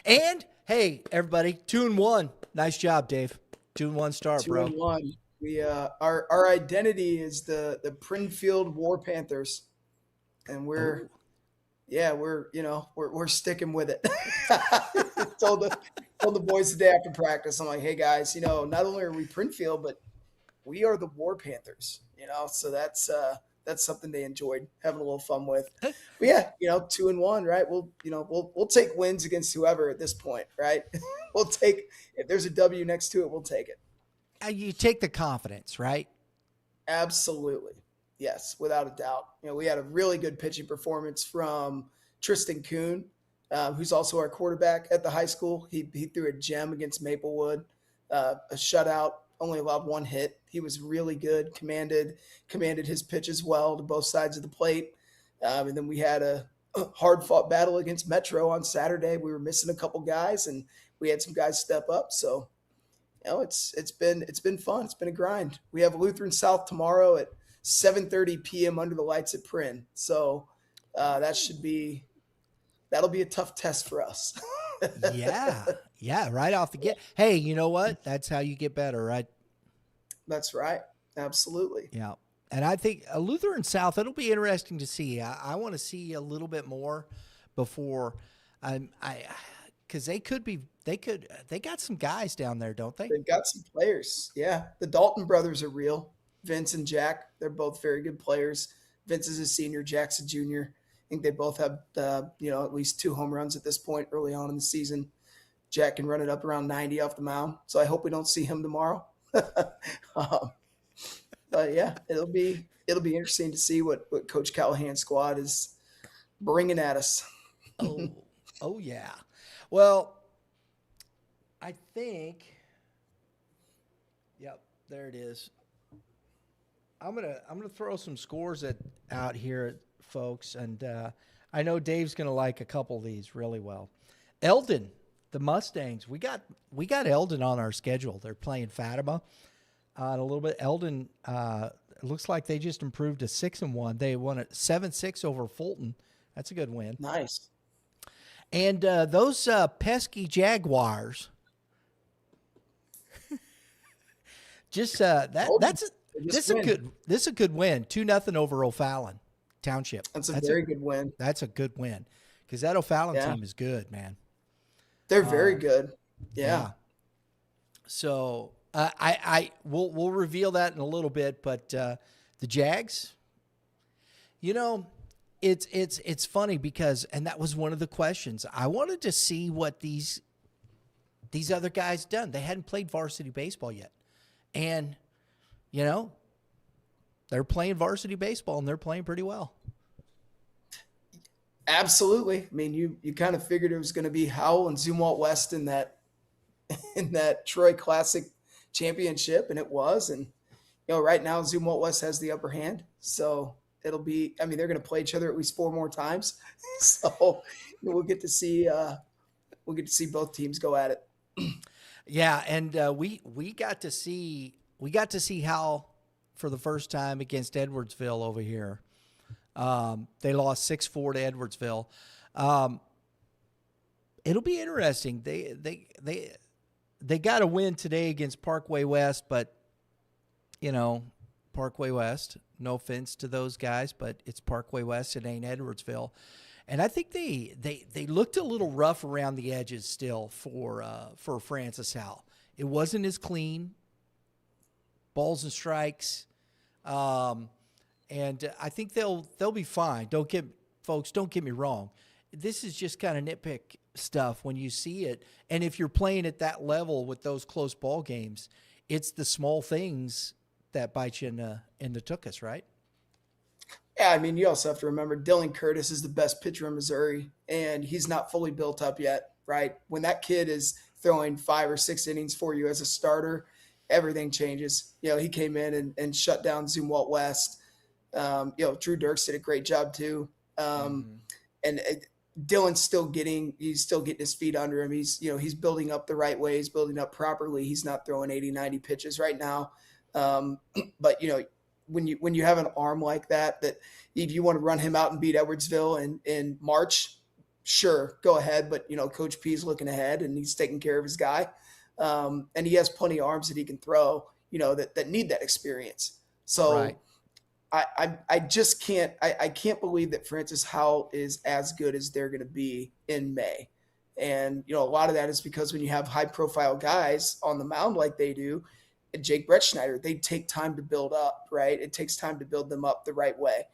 And, hey, everybody, 2-1. Nice job, Dave. 2-1 start, bro. 2-1. We our identity is the Prinfield War Panthers, and we're sticking with it. told the boys the day after practice, I'm like, hey guys, not only are we Prinfield, but we are the War Panthers. So that's something they enjoyed having a little fun with. But yeah, 2-1, right? We'll take wins against whoever at this point, right? We'll take, if there's a W next to it, we'll take it. You take the confidence, right? Absolutely. Yes, without a doubt. We had a really good pitching performance from Tristan Kuhn, who's also our quarterback at the high school. He threw a gem against Maplewood, a shutout, only allowed 1 hit. He was really good, commanded his pitches well to both sides of the plate. And then we had a hard-fought battle against Metro on Saturday. We were missing a couple guys, and we had some guys step up. So, it's been fun. It's been a grind. We have Lutheran South tomorrow at 7:30 p.m. under the lights at Prin. So that'll be a tough test for us. Yeah, right off the get. Hey, you know what? That's how you get better, right? That's right. Absolutely. Yeah. And I think Lutheran South, it'll be interesting to see. I want to see a little bit more before because they got some guys down there, don't they? They've got some players. Yeah. The Dalton brothers are real. Vince and Jack, they're both very good players. Vince is a senior, Jack's a junior. I think they both have, at least 2 home runs at this point early on in the season. Jack can run it up around 90 off the mound. So I hope we don't see him tomorrow. But yeah, it'll be interesting to see what Coach Callahan's squad is bringing at us. Oh yeah. Well, I think. Yep, there it is. I'm gonna throw some scores out here, folks, and I know Dave's gonna like a couple of these really well. Eldon, the Mustangs. We got Eldon on our schedule. They're playing Fatima a little bit. Eldon, it looks like they just improved to 6-1. They won at 7-6 over Fulton. That's a good win. Nice. And those pesky Jaguars. Just this is a good win. 2-0 over O'Fallon Township. That's a very good win. That's a good win because that O'Fallon team is good, man. They're very good. Yeah. So we'll reveal that in a little bit, but the Jags, it's funny because, and that was one of the questions. I wanted to see what these other guys done. They hadn't played varsity baseball yet. And, they're playing varsity baseball and they're playing pretty well. Absolutely. I mean, you kind of figured it was going to be Howell and Zumwalt West in that Troy Classic championship, and it was. And, right now Zumwalt West has the upper hand. So it'll be, they're going to play each other at least 4 more times. So we'll get to see both teams go at it. Yeah, and we got to see Hal for the first time against Edwardsville over here. They lost 6-4 to Edwardsville. It'll be interesting. They got a win today against Parkway West, but Parkway West. No offense to those guys, but it's Parkway West. It ain't Edwardsville. And I think they looked a little rough around the edges still for Francis Howell. It wasn't as clean. Balls and strikes. And I think they'll be fine. Don't get me wrong. This is just kind of nitpick stuff when you see it. And if you're playing at that level with those close ball games, it's the small things that bite you in the tuchus, right? Yeah, you also have to remember Dylan Curtis is the best pitcher in Missouri, and he's not fully built up yet, right? When that kid is throwing 5 or 6 innings for you as a starter, everything changes. He came in and shut down Zumwalt West. Drew Dirks did a great job too. And Dylan's still getting his feet under him. He's building up the right way. He's building up properly. He's not throwing 80, 90 pitches right now. But when you have an arm like that if you want to run him out and beat Edwardsville in March, sure, go ahead. But Coach P's looking ahead and he's taking care of his guy. And he has plenty of arms that he can throw, that need that experience. So right. I just can't believe that Francis Howell is as good as they're going to be in May. And, a lot of that is because when you have high profile guys on the mound like they do, and Jake Bretschneider, they take time to build up, right? It takes time to build them up the right way.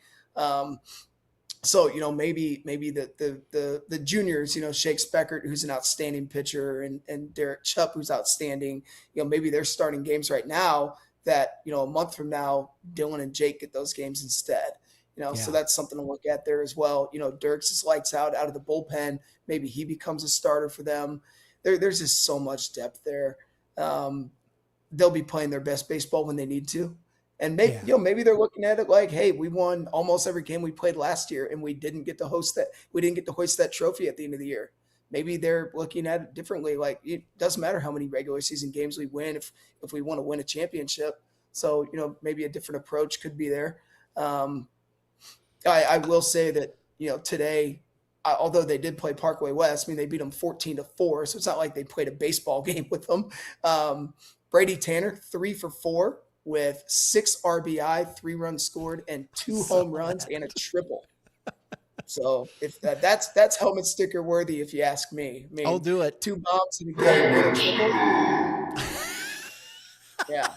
So, maybe the juniors, Shake Speckert, who's an outstanding pitcher, and Derek Chupp, who's outstanding, maybe they're starting games right now that, a month from now, Dylan and Jake get those games instead. So that's something to look at there as well. Dirks is lights out of the bullpen. Maybe he becomes a starter for them. There's just so much depth there. They'll be playing their best baseball when they need to. And maybe they're looking at it like, hey, we won almost every game we played last year and we didn't get to hoist that trophy at the end of the year. Maybe they're looking at it differently. Like, it doesn't matter how many regular season games we win if we want to win a championship. So, maybe a different approach could be there. I will say that, today, although they did play Parkway West, they beat them 14-4. So it's not like they played a baseball game with them. Brady Tanner, 3 for 4 with 6 RBI, 3 runs scored, and 2 home runs and a triple. So if that's helmet sticker worthy, if you ask me. I'll do it. 2 bombs and a triple. Yeah,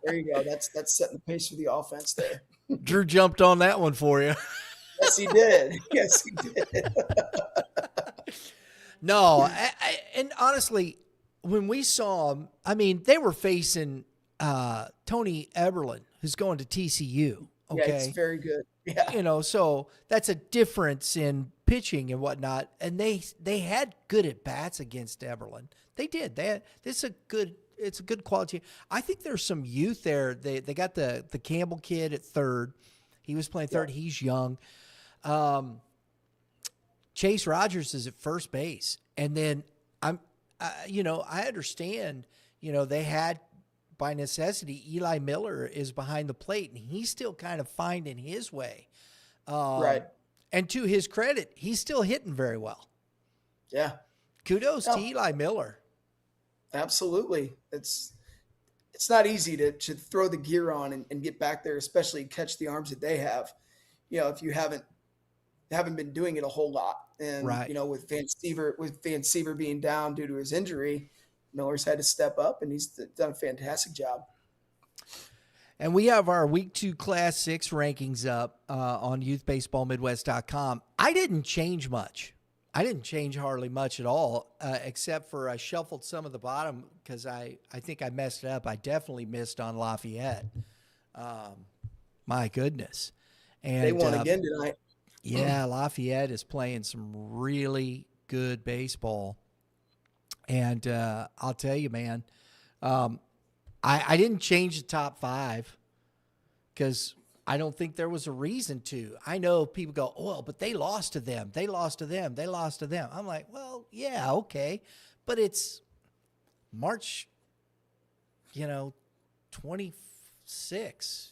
There you go. That's setting the pace for the offense there. Drew jumped on that one for you. Yes, he did. Yes, he did. No, and honestly, when we saw them, I mean, they were facing Tony Eberlin, who's going to TCU. Okay, Yeah, it's very good. Yeah, you know, so that's a difference in pitching and whatnot. And they had good at bats against Eberlin. They did. It's a good quality. I think there's some youth there. They got the Campbell kid at third. He was playing third. Yeah. He's young. Chase Rogers is at first base. And then I understand, they had by necessity, Eli Miller is behind the plate and he's still kind of finding his way. Right. And to his credit, he's still hitting very well. Yeah. Kudos to Eli Miller. Absolutely. It's not easy to throw the gear on and get back there, especially catch the arms that they have. If you haven't been doing it a whole lot. And, right. With Van Siever being down due to his injury, Miller's had to step up, and he's done a fantastic job. And we have our Week 2 Class 6 rankings up on youthbaseballmidwest.com. I didn't change much. I didn't change hardly much at all, except for I shuffled some of the bottom because I think I messed it up. I definitely missed on Lafayette. My goodness. And they won again tonight. Yeah, Lafayette is playing some really good baseball. And I'll tell you, man, I didn't change the top 5 because I don't think there was a reason to. I know people go, oh, but they lost to them. They lost to them. They lost to them. I'm like, well, yeah, okay. But it's March, 26.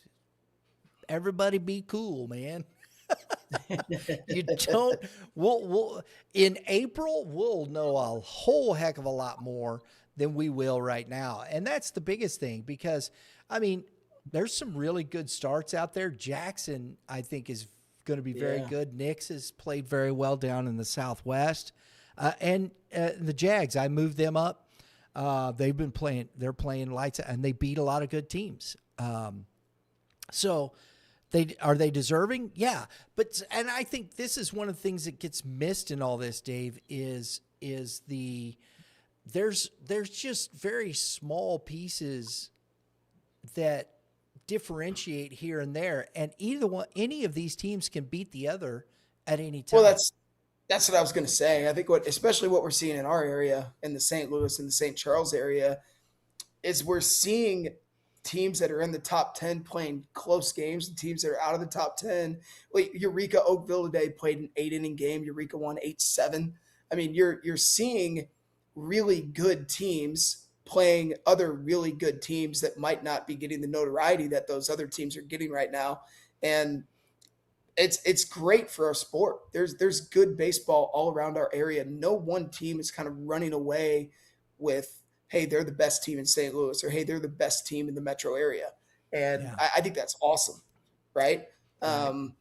Everybody be cool, man. You don't. We'll in April we'll know a whole heck of a lot more than we will right now, and that's the biggest thing because there's some really good starts out there. Jackson, I think, is going to be very good. Nix has played very well down in the Southwest, and the Jags. I moved them up. They've been playing. They're playing lights, and they beat a lot of good teams. So. Are they deserving? Yeah. And I think this is one of the things that gets missed in all this, Dave, is there's just very small pieces that differentiate here and there. And any of these teams can beat the other at any time. Well, that's what I was going to say. I think especially what we're seeing in our area, in the St. Louis and the St. Charles area, is we're seeing teams that are in the top 10 playing close games and teams that are out of the top 10. Eureka Oakville today played an 8-inning game. Eureka won 8-7. You're seeing really good teams playing other really good teams that might not be getting the notoriety that those other teams are getting right now. And it's great for our sport. There's good baseball all around our area. No one team is kind of running away with, hey, they're the best team in St. Louis, or hey, they're the best team in the metro area. And I think that's awesome, right? And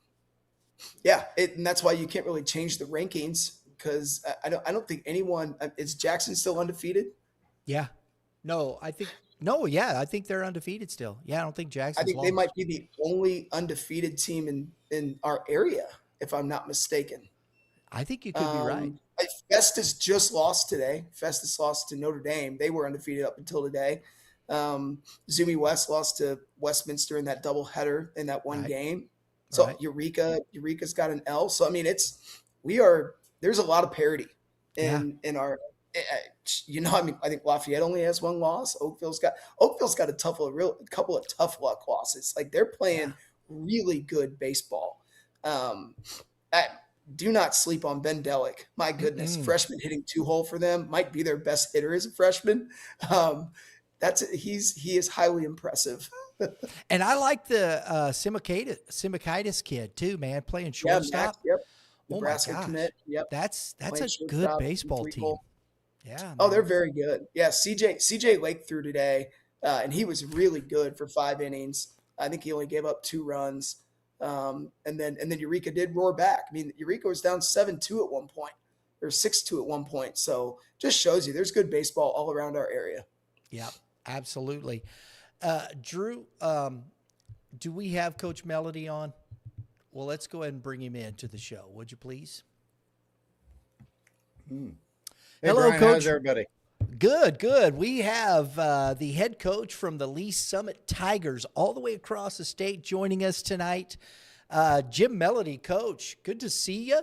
that's why you can't really change the rankings because I don't think anyone – is Jackson still undefeated? Yeah. I think they're undefeated still. Yeah, I don't think Jackson's I think lost. they might be the only undefeated team in our area, if I'm not mistaken. I think you could be right. Festus just lost today. Festus lost to Notre Dame. They were undefeated up until today. Zumi West lost to Westminster in that doubleheader in that one game. So Eureka's got an L. So there's a lot of parity in our. I think Lafayette only has one loss. Oakville's got a couple of tough luck losses. Like they're playing really good baseball. Do not sleep on Ben Delick. My goodness, freshman hitting 2-hole for them might be their best hitter as a freshman. He is highly impressive. And I like the Simikaitis kid too, man, playing shortstop. Yep. Nebraska commit. Yep. That's a good baseball team. Yeah. Man. Oh, they're very good. Yeah. CJ Lake threw today, and he was really good for 5 innings. I think he only gave up 2 runs. And then Eureka did roar back. Eureka was down 7-2 at one point, or 6-2 at one point. So just shows you there's good baseball all around our area. Yeah, absolutely. Drew, do we have Coach Melody on? Well, let's go ahead and bring him into the show, would you please? Hey, Hello, Brian, Coach. how's everybody? Good. We have the head coach from the Lee Summit Tigers all the way across the state joining us tonight. Jim Melody, Coach, good to see you.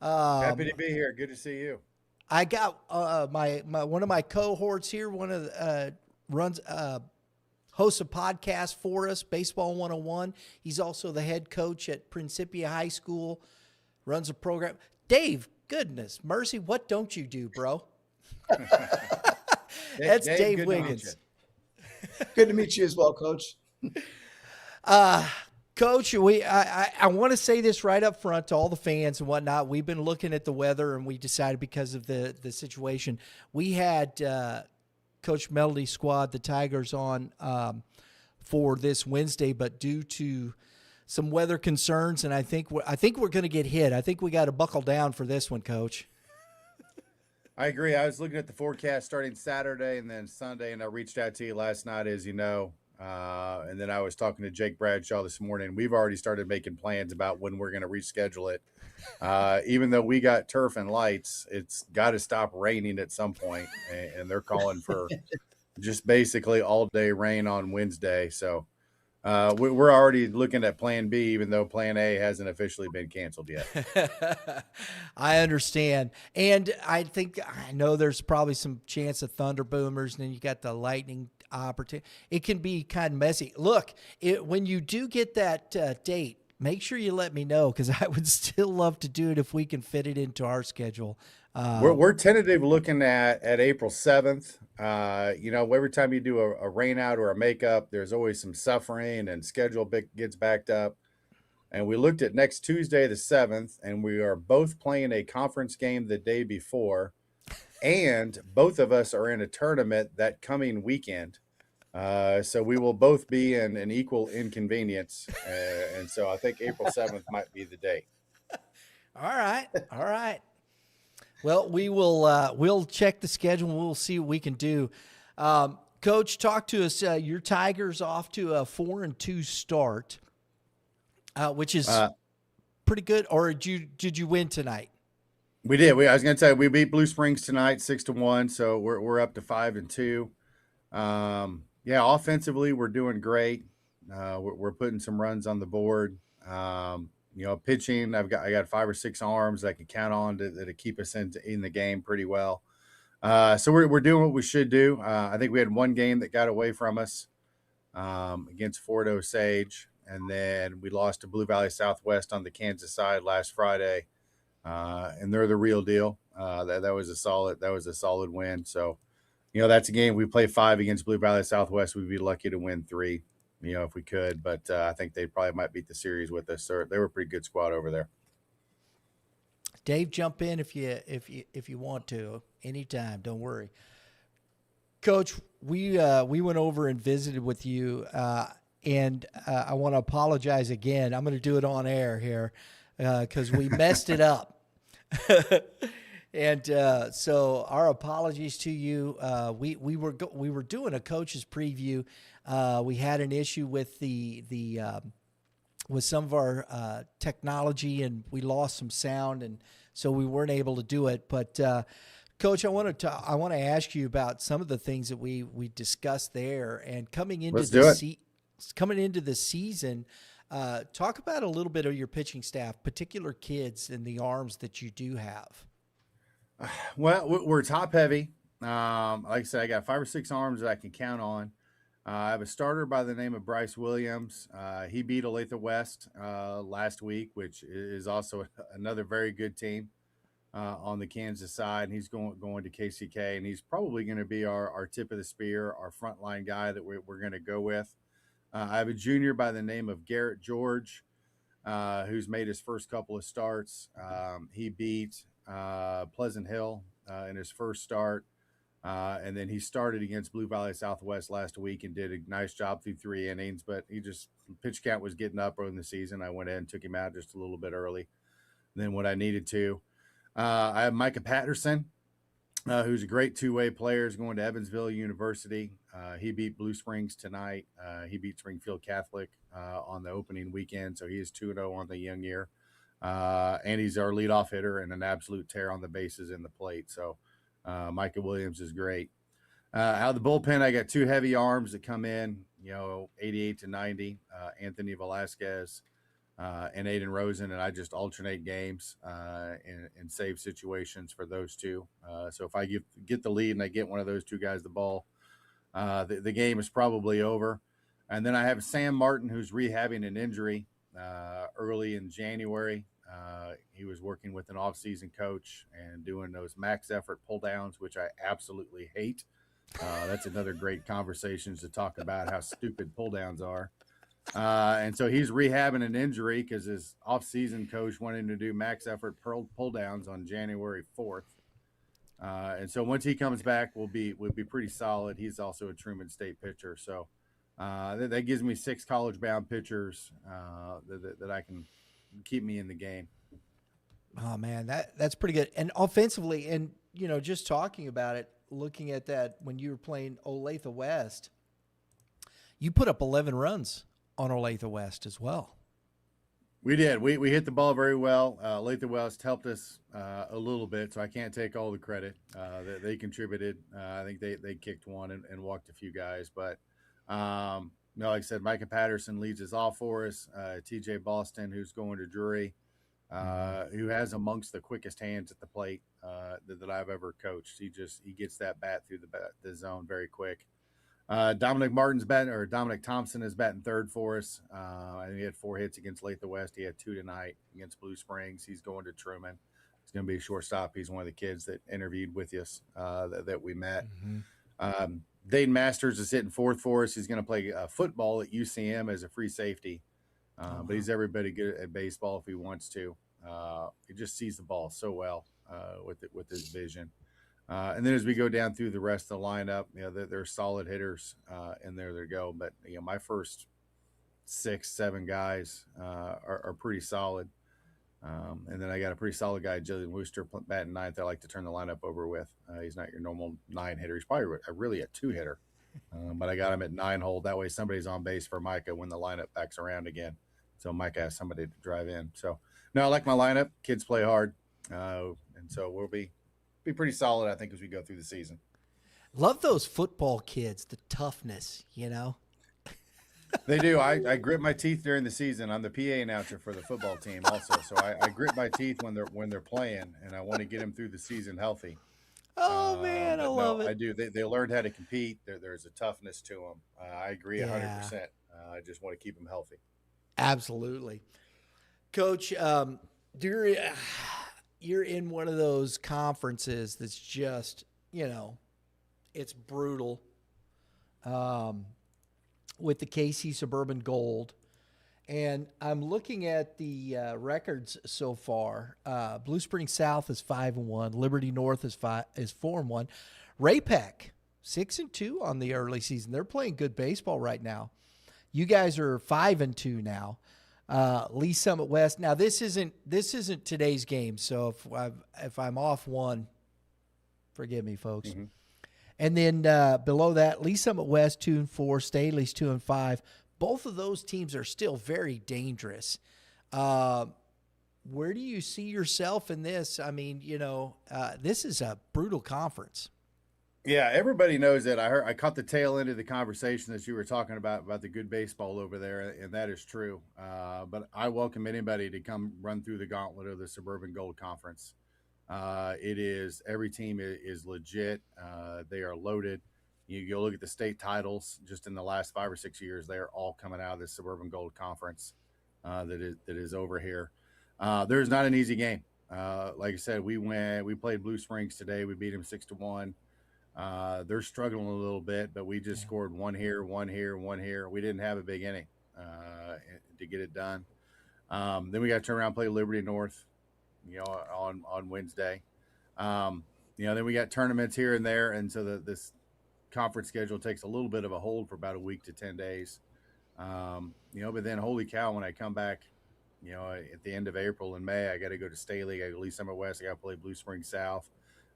Happy to be here. Good to see you. I got my one of my cohorts here, one of the hosts a podcast for us, Baseball 101. He's also the head coach at Principia High School, runs a program. Dave, goodness mercy, what don't you do, bro? That's Dave Wiggins. Good to meet you as well, Coach. Coach, I want to say this right up front to all the fans and whatnot. We've been looking at the weather, and we decided because of the situation, we had Coach Melody's squad, the Tigers, on for this Wednesday, but due to some weather concerns, and I think we're going to get hit. I think we got to buckle down for this one, Coach. I agree. I was looking at the forecast starting Saturday and then Sunday, and I reached out to you last night, as you know. And then I was talking to Jake Bradshaw this morning. We've already started making plans about when we're going to reschedule it. Even though we got turf and lights, it's got to stop raining at some point, and they're calling for just basically all day rain on Wednesday. So we're already looking at Plan B, even though Plan A hasn't officially been canceled yet. I understand. And I know there's probably some chance of thunder boomers, and then you got the lightning opportunity. It can be kind of messy. Look, when you do get that date, make sure you let me know, because I would still love to do it if we can fit it into our schedule. We're tentative looking at April 7th. Every time you do a rain out or a makeup, there's always some suffering and schedule gets backed up. And we looked at next Tuesday, the 7th, and we are both playing a conference game the day before. And both of us are in a tournament that coming weekend. So we will both be in an equal inconvenience. And so I think April 7th might be the day. All right. Well, we'll check the schedule and we'll see what we can do. Coach, talk to us. Your Tigers off to a 4-2 start, which is pretty good. Or did you win tonight? We did. I was going to tell you, we beat Blue Springs tonight 6-1, so we're up to 5-2. Offensively we're doing great. We're putting some runs on the board. Pitching, I got 5 or 6 arms I can count on to keep us in the game pretty well. So we're doing what we should do. I think we had one game that got away from us against Fort Osage, and then we lost to Blue Valley Southwest on the Kansas side last Friday. And they're the real deal. That was a solid win. So, that's a game. We play 5 against Blue Valley Southwest. We'd be lucky to win 3, if we could. But I think they probably might beat the series with us. So they were a pretty good squad over there. Dave, jump in if you want to anytime. Don't worry, Coach. We went over and visited with you, and I want to apologize again. I'm going to do it on air here because we messed it up. And so our apologies to you. We were doing a coach's preview. We had an issue with with some of our technology, and we lost some sound, and so we weren't able to do it. But Coach, I want to ask you about some of the things that we discussed there, and coming into the season. Talk about a little bit of your pitching staff, particular kids and the arms that you do have. Well, we're top heavy. Like I said, I got 5 or 6 arms that I can count on. I have a starter by the name of Bryce Williams. He beat Olathe West last week, which is also another very good team on the Kansas side. He's going to KCK, and he's probably going to be our tip of the spear, our frontline guy that we're going to go with. I have a junior by the name of Garrett George, who's made his first couple of starts. He beat Pleasant Hill in his first start. And then he started against Blue Valley Southwest last week and did a nice job through 3 innings, but pitch count was getting up early in the season. I went in and took him out just a little bit early than what I needed to. I have Micah Patterson, who's a great two-way player, is going to Evansville University. He beat Blue Springs tonight. He beat Springfield Catholic on the opening weekend, so he is 2-0 on the young year. And he's our leadoff hitter and an absolute tear on the bases and the plate. So Micah Williams is great. Out of the bullpen, I got two heavy arms that come in, 88 to 90, Anthony Velasquez and Aiden Rosen, and I just alternate games and save situations for those two. So if I get the lead and I get one of those two guys the ball, the game is probably over. And then I have Sam Martin, who's rehabbing an injury early in January. He was working with an off-season coach and doing those max effort pull downs, which I absolutely hate. That's another great conversation to talk about how stupid pull downs are. And so he's rehabbing an injury because his off-season coach wanted him to do max effort pull downs on January 4th. And so once he comes back, we'll be pretty solid. He's also a Truman State pitcher. So that gives me 6 college-bound pitchers that I can keep me in the game. Oh man, that's pretty good. And offensively, and just talking about it, looking at that when you were playing Olathe West, you put up 11 runs on Olathe West as well. We did. We hit the ball very well. Olathe West helped us a little bit, so I can't take all the credit. They contributed. I think they kicked one and walked a few guys. But, like I said, Micah Patterson leads us off for us. TJ Boston, who's going to Drury, who has amongst the quickest hands at the plate that I've ever coached. He gets that bat through the zone very quick. Dominic Thompson is batting third for us. I think he had 4 hits against Olathe West. He had 2 tonight against Blue Springs. He's going to Truman. He's going to be a shortstop. He's one of the kids that interviewed with us that we met. Mm-hmm. Dayton Masters is hitting fourth for us. He's going to play football at UCM as a free safety. But he's every bit good at baseball if he wants to. He just sees the ball so well with his vision. And then as we go down through the rest of the lineup, they're solid hitters in there they go. But my first 6-7 guys are pretty solid. And then I got a pretty solid guy, Jillian Wooster, batting ninth. I like to turn the lineup over with. He's not your normal 9 hitter. He's probably really a 2 hitter. But I got him at 9 hole. That way somebody's on base for Micah when the lineup backs around again. So Micah has somebody to drive in. So no, I like my lineup. Kids play hard. And so we'll be pretty solid, I think, as we go through the season. Love those football kids, the toughness, They do. I grit my teeth during the season. I'm the PA announcer for the football team also. So I grit my teeth when they're playing, and I want to get them through the season healthy. Oh, man, I love it. I do. They learned how to compete. There's a tough-ness to them. I agree 100%. I just want to keep them healthy. Absolutely. Coach, you're in one of those conferences that's just, it's brutal. With the KC Suburban Gold. And I'm looking at the records so far. Blue Springs South is 5-1. Liberty North is 4-1. Ray-Pec 6-2 on the early season. They're playing good baseball right now. You guys are 5-2 now. Lee Summit West. Now this isn't today's game. So if I'm off one, forgive me, folks. Mm-hmm. And then below that, Lee Summit West 2-4, Staley's 2-5. Both of those teams are still very dangerous. Where do you see yourself in this? I mean, this is a brutal conference. Yeah, everybody knows that. I caught the tail end of the conversation that you were talking about the good baseball over there, and that is true. But I welcome anybody to come run through the gauntlet of the Suburban Gold Conference. It is, every team is legit. They are loaded. You go look at the state titles just in the last 5 or 6 years, they're all coming out of the Suburban Gold Conference that is over here. There's not an easy game. Like I said, we played Blue Springs today. We beat them 6-1. They're struggling a little bit, but we just scored one here. We didn't have a big inning to get it done. Then we got to turn around and play Liberty North, on Wednesday. Then we got tournaments here and there. And so this conference schedule takes a little bit of a hold for about a week to 10 days. But then holy cow, when I come back, at the end of April and May, I got to go to Staley, I got to Lee Summit West, I got to play Blue Springs South.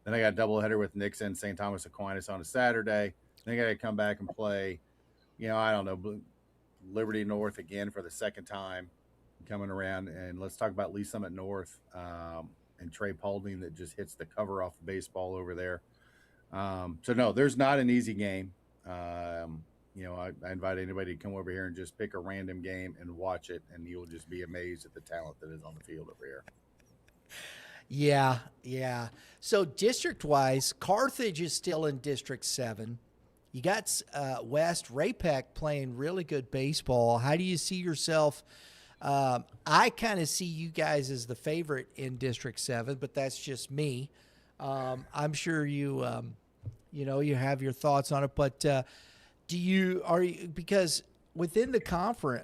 Then I got a doubleheader with Nixon, St. Thomas Aquinas on a Saturday. Then I got to come back and play, I don't know, Liberty North again for the second time coming around. And let's talk about Lee Summit North and Trey Paulding that just hits the cover off the baseball over there. So, no, there's not an easy game. I invite anybody to come over here and just pick a random game and watch it, and you'll just be amazed at the talent that is on the field over here. Yeah, yeah. So district-wise, Carthage is still in District 7. You got West Raypeck playing really good baseball. How do you see yourself? I kind of see you guys as the favorite in District 7, but that's just me. I'm sure you have your thoughts on it, but because within the conference,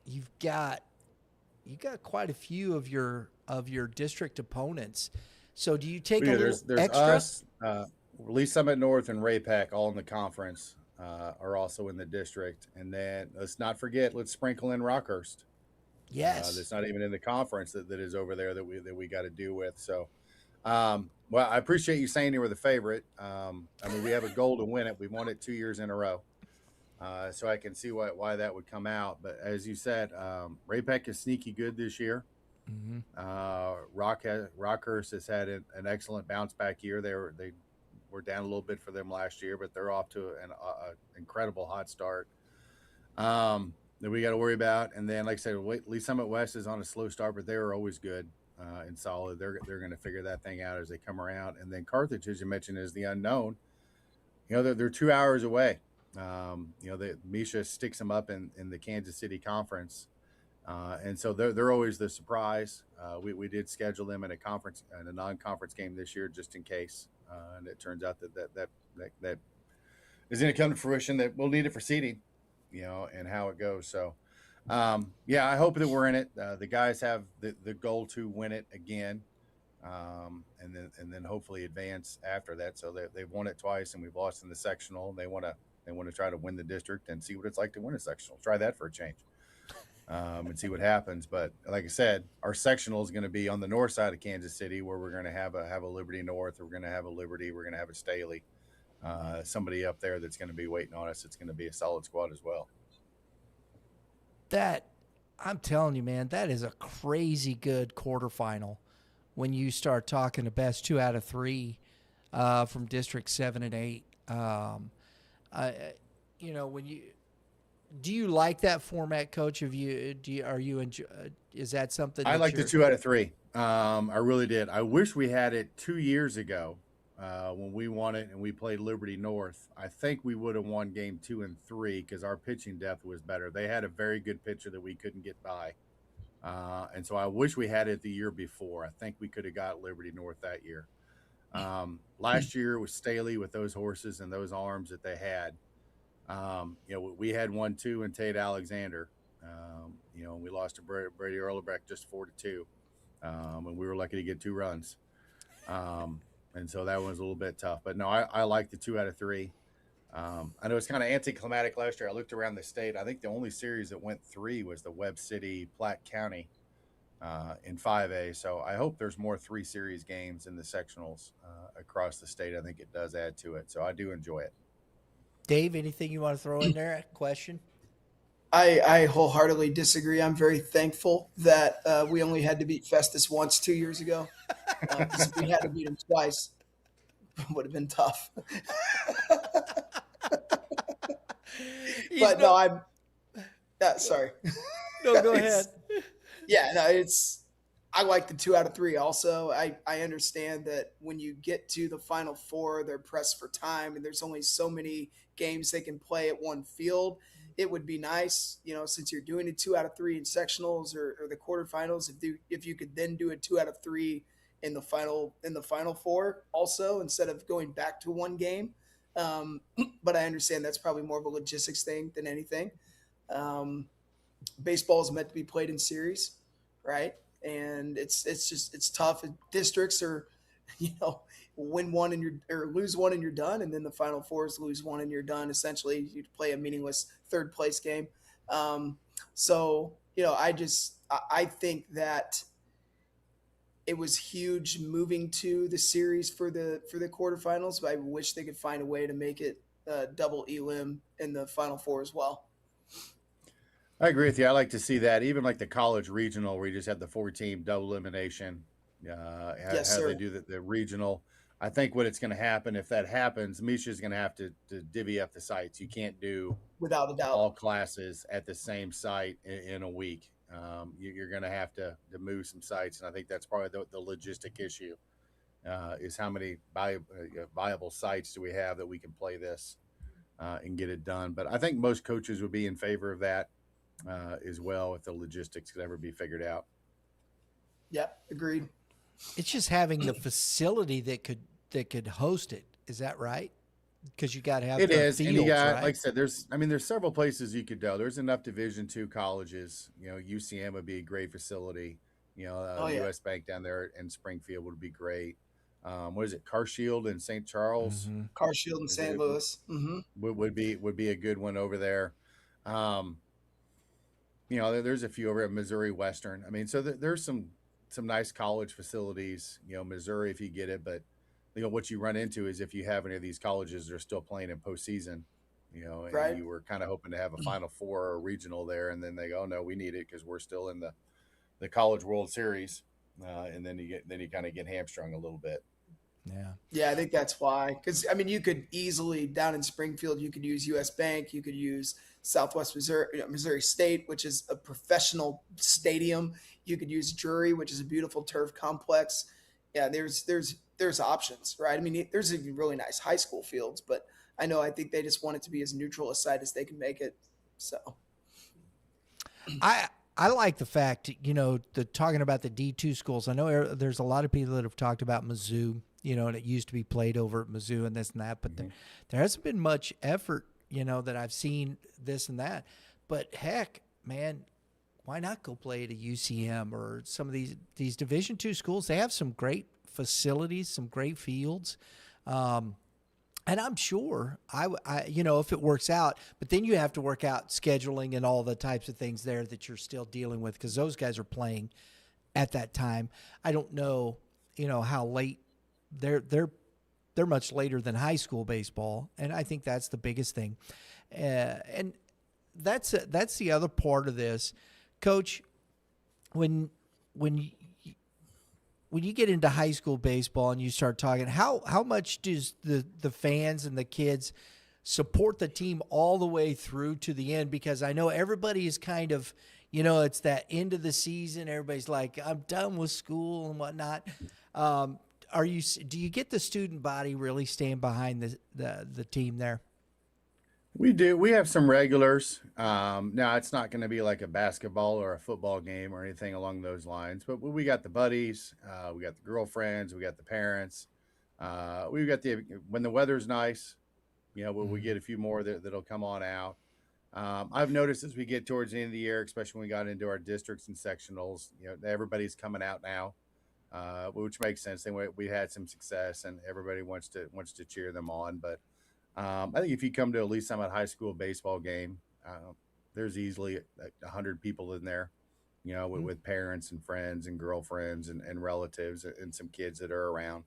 you've got quite a few of your district opponents. So do you take a little there's extra? Us, Lee Summit North and Raypack all in the conference are also in the district. And then let's not forget, let's sprinkle in Rockhurst. Yes. That's not even in the conference that is over there that we got to deal with. So, well, I appreciate you saying you were the favorite. We have a goal to win it. We've won it 2 years in a row. So I can see why that would come out. But as you said, Raypeck is sneaky good this year. Mm-hmm. Rockhurst has had an excellent bounce back year. They were down a little bit for them last year, but they're off to an incredible hot start. That we got to worry about. And then, like I said, Lee Summit West is on a slow start, but they're always good and solid. They're going to figure that thing out as they come around. And then Carthage, as you mentioned, is the unknown. They're 2 hours away. Misha sticks them up in the Kansas City Conference. And so they're always the surprise. We did schedule them in a non-conference game this year just in case. And it turns out that is going to come to fruition, that we'll need it for seeding, and how it goes. So, I hope that we're in it. The guys have the goal to win it again, and then hopefully advance after that. So they've won it twice, and we've lost in the sectional. They want to try to win the district and see what it's like to win a sectional. Try that for a change. And see what happens. But like I said, our sectional is going to be on the north side of Kansas City, where we're going to have a Liberty North. We're going to have a Liberty. We're going to have a Staley. Somebody up there that's going to be waiting on us. It's going to be a solid squad as well. That, I'm telling you, man, that is a crazy good quarterfinal when you start talking the best 2 out of 3 from District 7 and 8. Do you like that format, Coach? Is that something? I like the 2 out of 3. I really did. I wish we had it 2 years ago when we won it and we played Liberty North. I think we would have won game 2 and 3 because our pitching depth was better. They had a very good pitcher that we couldn't get by. And so I wish we had it the year before. I think we could have got Liberty North that year. Last year was Staley with those horses and those arms that they had. We had 1-2 and Tate Alexander. We lost to Brady Erlebrecht just 4-2. And we were lucky to get 2 runs. And so that was a little bit tough. But no, I like the 2 out of 3. I know it's kind of anticlimactic last year. I looked around the state. I think the only series that went 3 was the Webb City Platte County in 5A. So I hope there's more 3 series games in the sectionals across the state. I think it does add to it. So I do enjoy it. Dave, anything you want to throw in there? A question? I wholeheartedly disagree. I'm very thankful that we only had to beat Festus once 2 years ago. Because if we had to beat him twice, it would have been tough. But no, I'm sorry. No, go ahead. Yeah, no, I like the 2 out of 3 also. I understand that when you get to the Final Four, they're pressed for time and there's only so many games they can play at one field. It would be nice, since you're doing a 2 out of 3 in sectionals or the quarterfinals, if you could then do a 2 out of 3 in the Final Four also, instead of going back to one game. But I understand that's probably more of a logistics thing than anything. Baseball is meant to be played in series, right? And it's tough. Districts are, win one or lose one and you're done, and then the Final Four is lose one and you're done. Essentially, you play a meaningless third place game. I think that it was huge moving to the series for the quarterfinals, but I wish they could find a way to make it double elim in the Final Four as well. I agree with you. I like to see that, even like the college regional, where you just have the 4-team double elimination. Yes, How they sir. do the regional. I think what it's going to happen, if that happens, Misha's going to have to divvy up the sites. You can't do Without a doubt. all classes at the same site in a week. You're going to have to move some sites, and I think that's probably the logistic issue. Is how many viable sites do we have that we can play this and get it done? But I think most coaches would be in favor of that as well if the logistics could ever be figured out. Yep, agreed. It's just having the facility that could host it. Is that right? Because you got to have It the is, fields, and you got, right? like I said, there's several places you could go. There's enough Division II colleges. UCM would be a great facility. Yeah. US Bank down there in Springfield would be great. What is it? Carshield in St. Charles Mhm. Carshield in St. Louis. Mm-hmm. would be a good one over there. There's a few over at Missouri Western. I mean, so there's some nice college facilities. Missouri if you get it, but what you run into is if you have any of these colleges that are still playing in postseason, and Right. you were kind of hoping to have a Final Four or a regional there, and then they go, no, we need it because we're still in the College World Series, and then you kind of get hamstrung a little bit. Yeah. Yeah, I think that's why. Because I mean, you could easily down in Springfield, you could use US Bank, you could use Southwest Missouri State, which is a professional stadium. You could use Drury, which is a beautiful turf complex. Yeah, there's options, right? I mean, there's even really nice high school fields, but I think they just want it to be as neutral a site as they can make it. So I like the fact, talking about the D2 schools. I know there's a lot of people that have talked about Mizzou, and it used to be played over at Mizzou and this and that, but there hasn't been much effort, that I've seen this and that. But heck, man, why not go play at a UCM or some of these Division II schools? They have some great facilities, some great fields. And I'm sure I, if it works out, but then you have to work out scheduling and all the types of things there that you're still dealing with because those guys are playing at that time. I don't know, how late they're much later than high school baseball, and I think that's the biggest thing. And that's the other part of this, Coach. When you get into high school baseball and you start talking, how much does the fans and the kids support the team all the way through to the end? Because I know everybody is kind of, it's that end of the season. Everybody's like, I'm done with school and whatnot. Do you get the student body really staying behind the team there? We do. We have some regulars. Now, it's not going to be like a basketball or a football game or anything along those lines, but we got the buddies, we got the girlfriends, we got the parents. We got when the weather's nice, we get a few more that'll come on out. I've noticed as we get towards the end of the year, especially when we got into our districts and sectionals, everybody's coming out now, which makes sense. We had some success and everybody wants to cheer them on, but I think if you come to a Lee Summit High School baseball game, there's easily 100 people in there, with parents and friends and girlfriends and relatives and some kids that are around.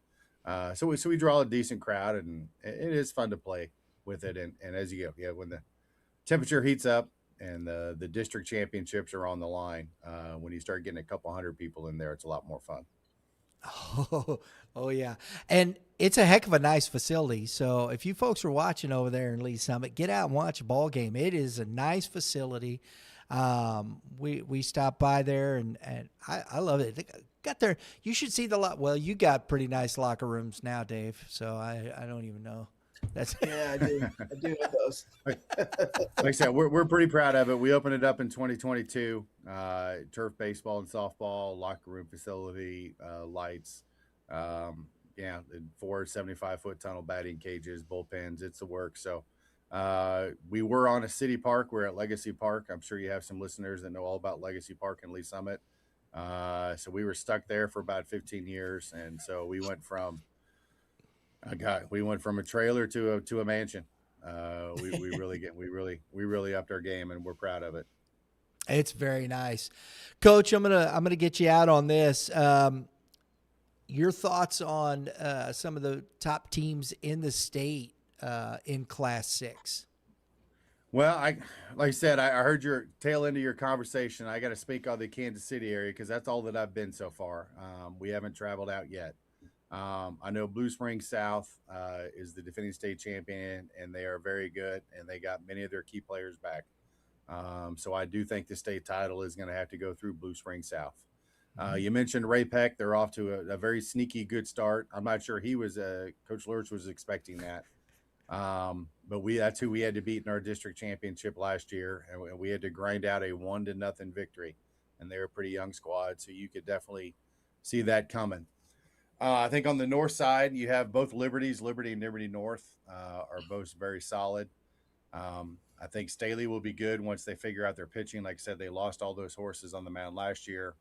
So we draw a decent crowd, and it is fun to play with it. And as you go, when the temperature heats up and the district championships are on the line, when you start getting a couple hundred people in there, it's a lot more fun. Oh yeah. And it's a heck of a nice facility. So if you folks are watching over there in Lee Summit, get out and watch a ball game. It is a nice facility. We stopped by there and I love it. They got there. You should see the lot. Well, you got pretty nice locker rooms now, Dave. So I don't even know. Yeah, I do. I do have those. Like I said, we're pretty proud of it. We opened it up in 2022. Turf baseball and softball, locker room facility, lights, 4 75-foot tunnel batting cages, bullpens. It's the work. So we were on a city park. We're at Legacy Park. I'm sure you have some listeners that know all about Legacy Park in Lee Summit. So we were stuck there for about 15 years, and so we went from a trailer to a mansion. We really upped our game, and we're proud of it. It's very nice, Coach. I'm gonna get you out on this. your thoughts on some of the top teams in the state in Class 6? Well, like I said, I heard your tail end of your conversation. I got to speak on the Kansas City area because that's all that I've been so far. We haven't traveled out yet. I know Blue Springs South is the defending state champion, and they are very good, and they got many of their key players back. So I do think the state title is going to have to go through Blue Springs South. You mentioned Ray Peck. They're off to a very sneaky good start. I'm not sure Coach Lurch was expecting that. But that's who we had to beat in our district championship last year, and we had to grind out a 1-0 victory, and they're a pretty young squad, so you could definitely see that coming. I think on the north side, you have both Liberty and Liberty North are both very solid. I think Staley will be good once they figure out their pitching. Like I said, they lost all those horses on the mound last year,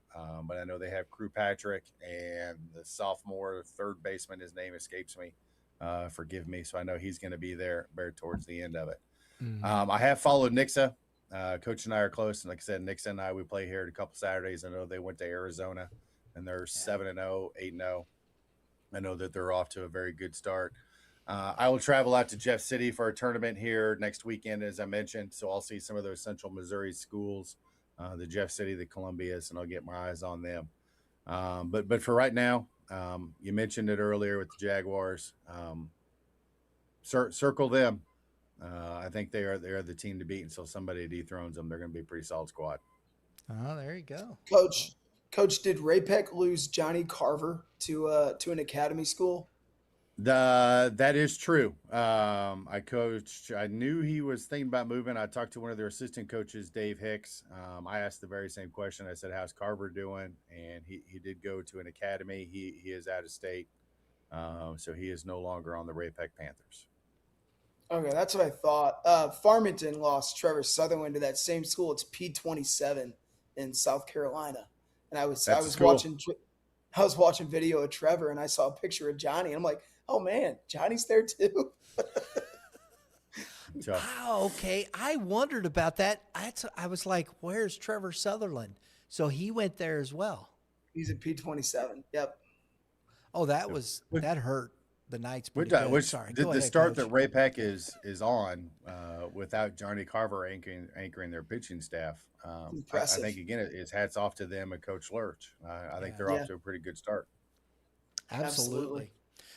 but I know they have Crew Patrick and the sophomore third baseman. His name escapes me. Forgive me. So I know he's going to be there towards the end of it. Mm-hmm. I have followed Nixa. Coach and I are close. And like I said, Nixa and I, we play here a couple Saturdays. I know they went to Arizona and they're 7-0, 8-0. I know that they're off to a very good start. I will travel out to Jeff City for a tournament here next weekend, as I mentioned. So I'll see some of those Central Missouri schools, the Jeff City, the Columbias, and I'll get my eyes on them. But for right now, you mentioned it earlier with the Jaguars. Circle them. I think they are the team to beat until somebody dethrones them. They're going to be a pretty solid squad. Oh, there you go, Coach. Did Ray Peck lose Johnny Carver to an academy school? That is true. I knew he was thinking about moving. I talked to one of their assistant coaches, Dave Hicks. I asked the very same question. I said, how's Carver doing? And he did go to an academy. He is out of state. So he is no longer on the Ray Peck Panthers. Okay, that's what I thought. Farmington lost Trevor Sutherland to that same school. It's P27 in South Carolina. And I was watching video of Trevor, and I saw a picture of Johnny, and I'm like, oh man, Johnny's there too. Wow, okay. I wondered about that. I was like, where's Trevor Sutherland? So he went there as well. He's at P27. Yep. Oh, that hurt. The Knights. Sorry. The start that Ray Peck is on without Johnny Carver anchoring their pitching staff. I think again it's hats off to them and Coach Lurch. I think they're off to a pretty good start. Absolutely.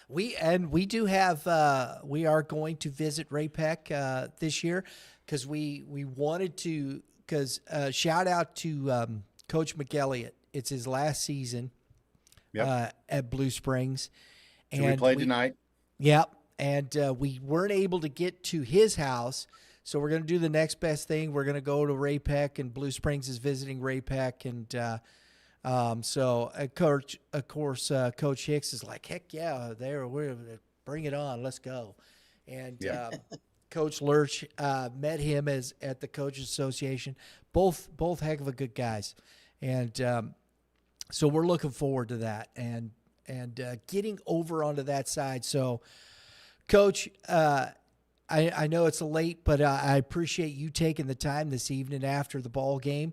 We do have we are going to visit Ray Peck this year because we wanted to shout out to Coach McElliott. It's his last season at Blue Springs. So we played tonight. Yep. And we weren't able to get to his house. So we're going to do the next best thing. We're going to go to Ray Peck, and Blue Springs is visiting Ray Peck. And Coach Hicks is like, heck yeah, we're bring it on. Let's go. And Coach Lurch met him at the Coaches Association. Both heck of a good guys. And so we're looking forward to that. And getting over onto that side. So, Coach, I know it's late, but I appreciate you taking the time this evening after the ball game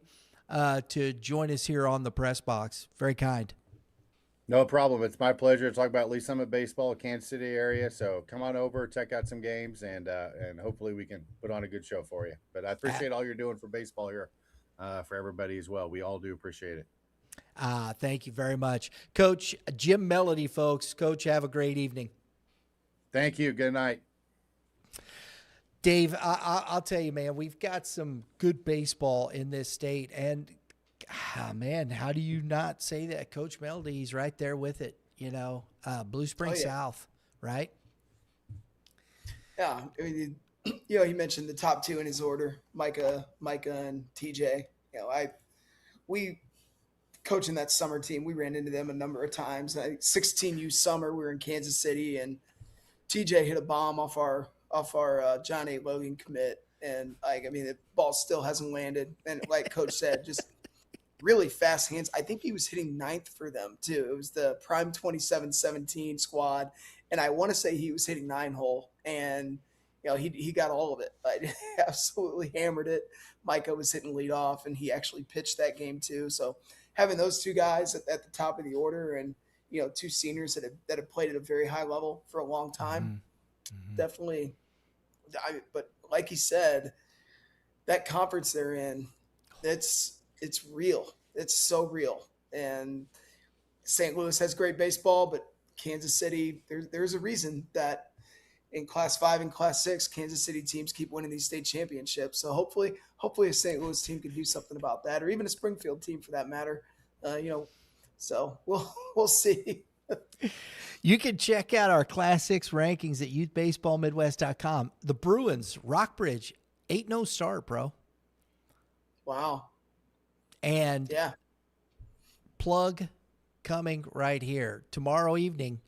to join us here on the Press Box. Very kind. No problem. It's my pleasure to talk about Lee Summit baseball, Kansas City area. So come on over, check out some games, and hopefully we can put on a good show for you. But I appreciate all you're doing for baseball here for everybody as well. We all do appreciate it. Thank you very much. Coach Jim Melody, folks. Coach, have a great evening. Thank you. Good night. Dave, I'll tell you, man, we've got some good baseball in this state. And, man, how do you not say that? Coach Melody, he's right there with it, Blue Springs South, right? Yeah. I mean, he mentioned the top two in his order, Micah and TJ. We coaching that summer team, we ran into them a number of times. 16U summer, we were in Kansas City, and TJ hit a bomb off our John A. Logan commit, and the ball still hasn't landed. And like Coach said, just really fast hands. I think he was hitting ninth for them too. It was the Prime 27-17 squad, and I want to say he was hitting 9-hole, and he got all of it. I absolutely hammered it. Micah was hitting leadoff, and he actually pitched that game too. So having those two guys at the top of the order, and two seniors that have played at a very high level for a long time. Definitely. But like he said, that conference they're in, it's real. It's so real. And St. Louis has great baseball, but Kansas City, there's a reason that in Class 5 and Class 6, Kansas City teams keep winning these state championships. So hopefully a St. Louis team can do something about that, or even a Springfield team for that matter. So we'll see. You can check out our Class 6 rankings at youthbaseballmidwest.com. The Bruins, Rockbridge, 8-0 start, bro. Wow. And yeah, plug coming right here. Tomorrow evening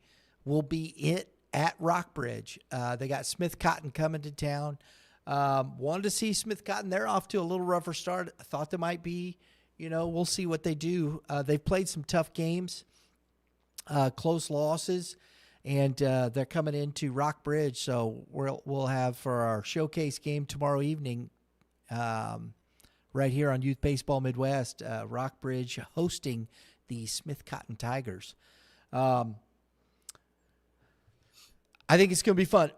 will be at Rockbridge. They got Smith Cotton coming to town. Wanted to see Smith Cotton. They're off to a little rougher start. I thought they might be, we'll see what they do. They've played some tough games, close losses, and they're coming into Rockbridge. So we'll have for our showcase game tomorrow evening, right here on Youth Baseball Midwest, Rockbridge hosting the Smith Cotton Tigers. I think it's going to be fun.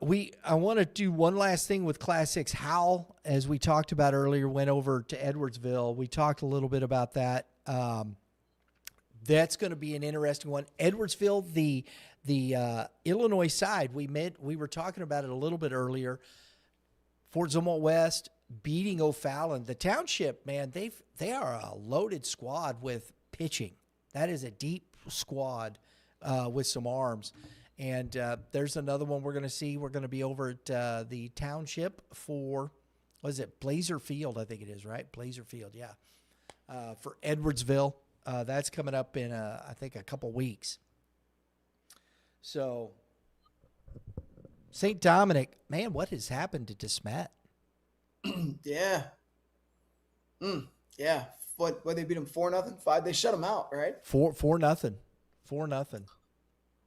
I want to do one last thing with Class 6. Howell, as we talked about earlier, went over to Edwardsville. We talked a little bit about that. That's going to be an interesting one. Edwardsville, the Illinois side, we were talking about it a little bit earlier. Fort Zumwalt West beating O'Fallon. The township, man, they are a loaded squad with pitching. That is a deep squad with some arms. And there's another one we're going to see. We're going to be over at the township for, what is it, Blazer Field, I think it is, right? Blazer Field, yeah. For Edwardsville. That's coming up in, I think, a couple weeks. So, St. Dominic, man, what has happened to DeSmet? Yeah. Yeah. What they beat them 4-0? 5. They shut them out, right? 4-0. 4-0.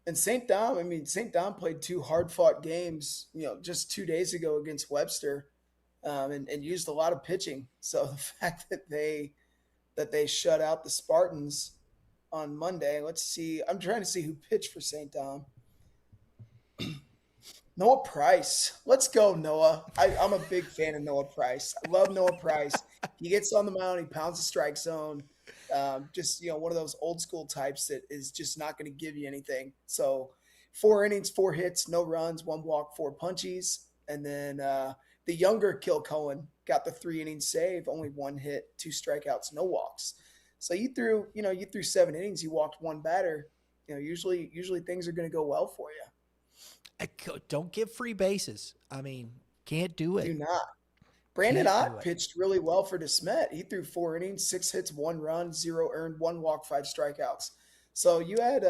And St. Dom played 2 hard-fought games, just 2 days ago against Webster, and used a lot of pitching. So the fact that they shut out the Spartans on Monday. Let's see. I'm trying to see who pitched for St. Dom. Noah Price. Let's go, Noah. I'm a big fan of Noah Price. I love Noah Price. He gets on the mound. He pounds the strike zone. Just, one of those old school types that is just not going to give you anything. So 4 innings, 4 hits, no runs, 1 walk, 4 punchies. And then the younger Kilcohen got the 3 inning save, only 1 hit, 2 strikeouts, no walks. So you threw 7 innings, you walked 1 batter. Usually things are going to go well for you. Don't give free bases. I mean, can't do it. Do not. Brandon Ott pitched really well for DeSmet. He threw 4 innings, 6 hits, 1 run, 0 earned, 1 walk, 5 strikeouts. So you had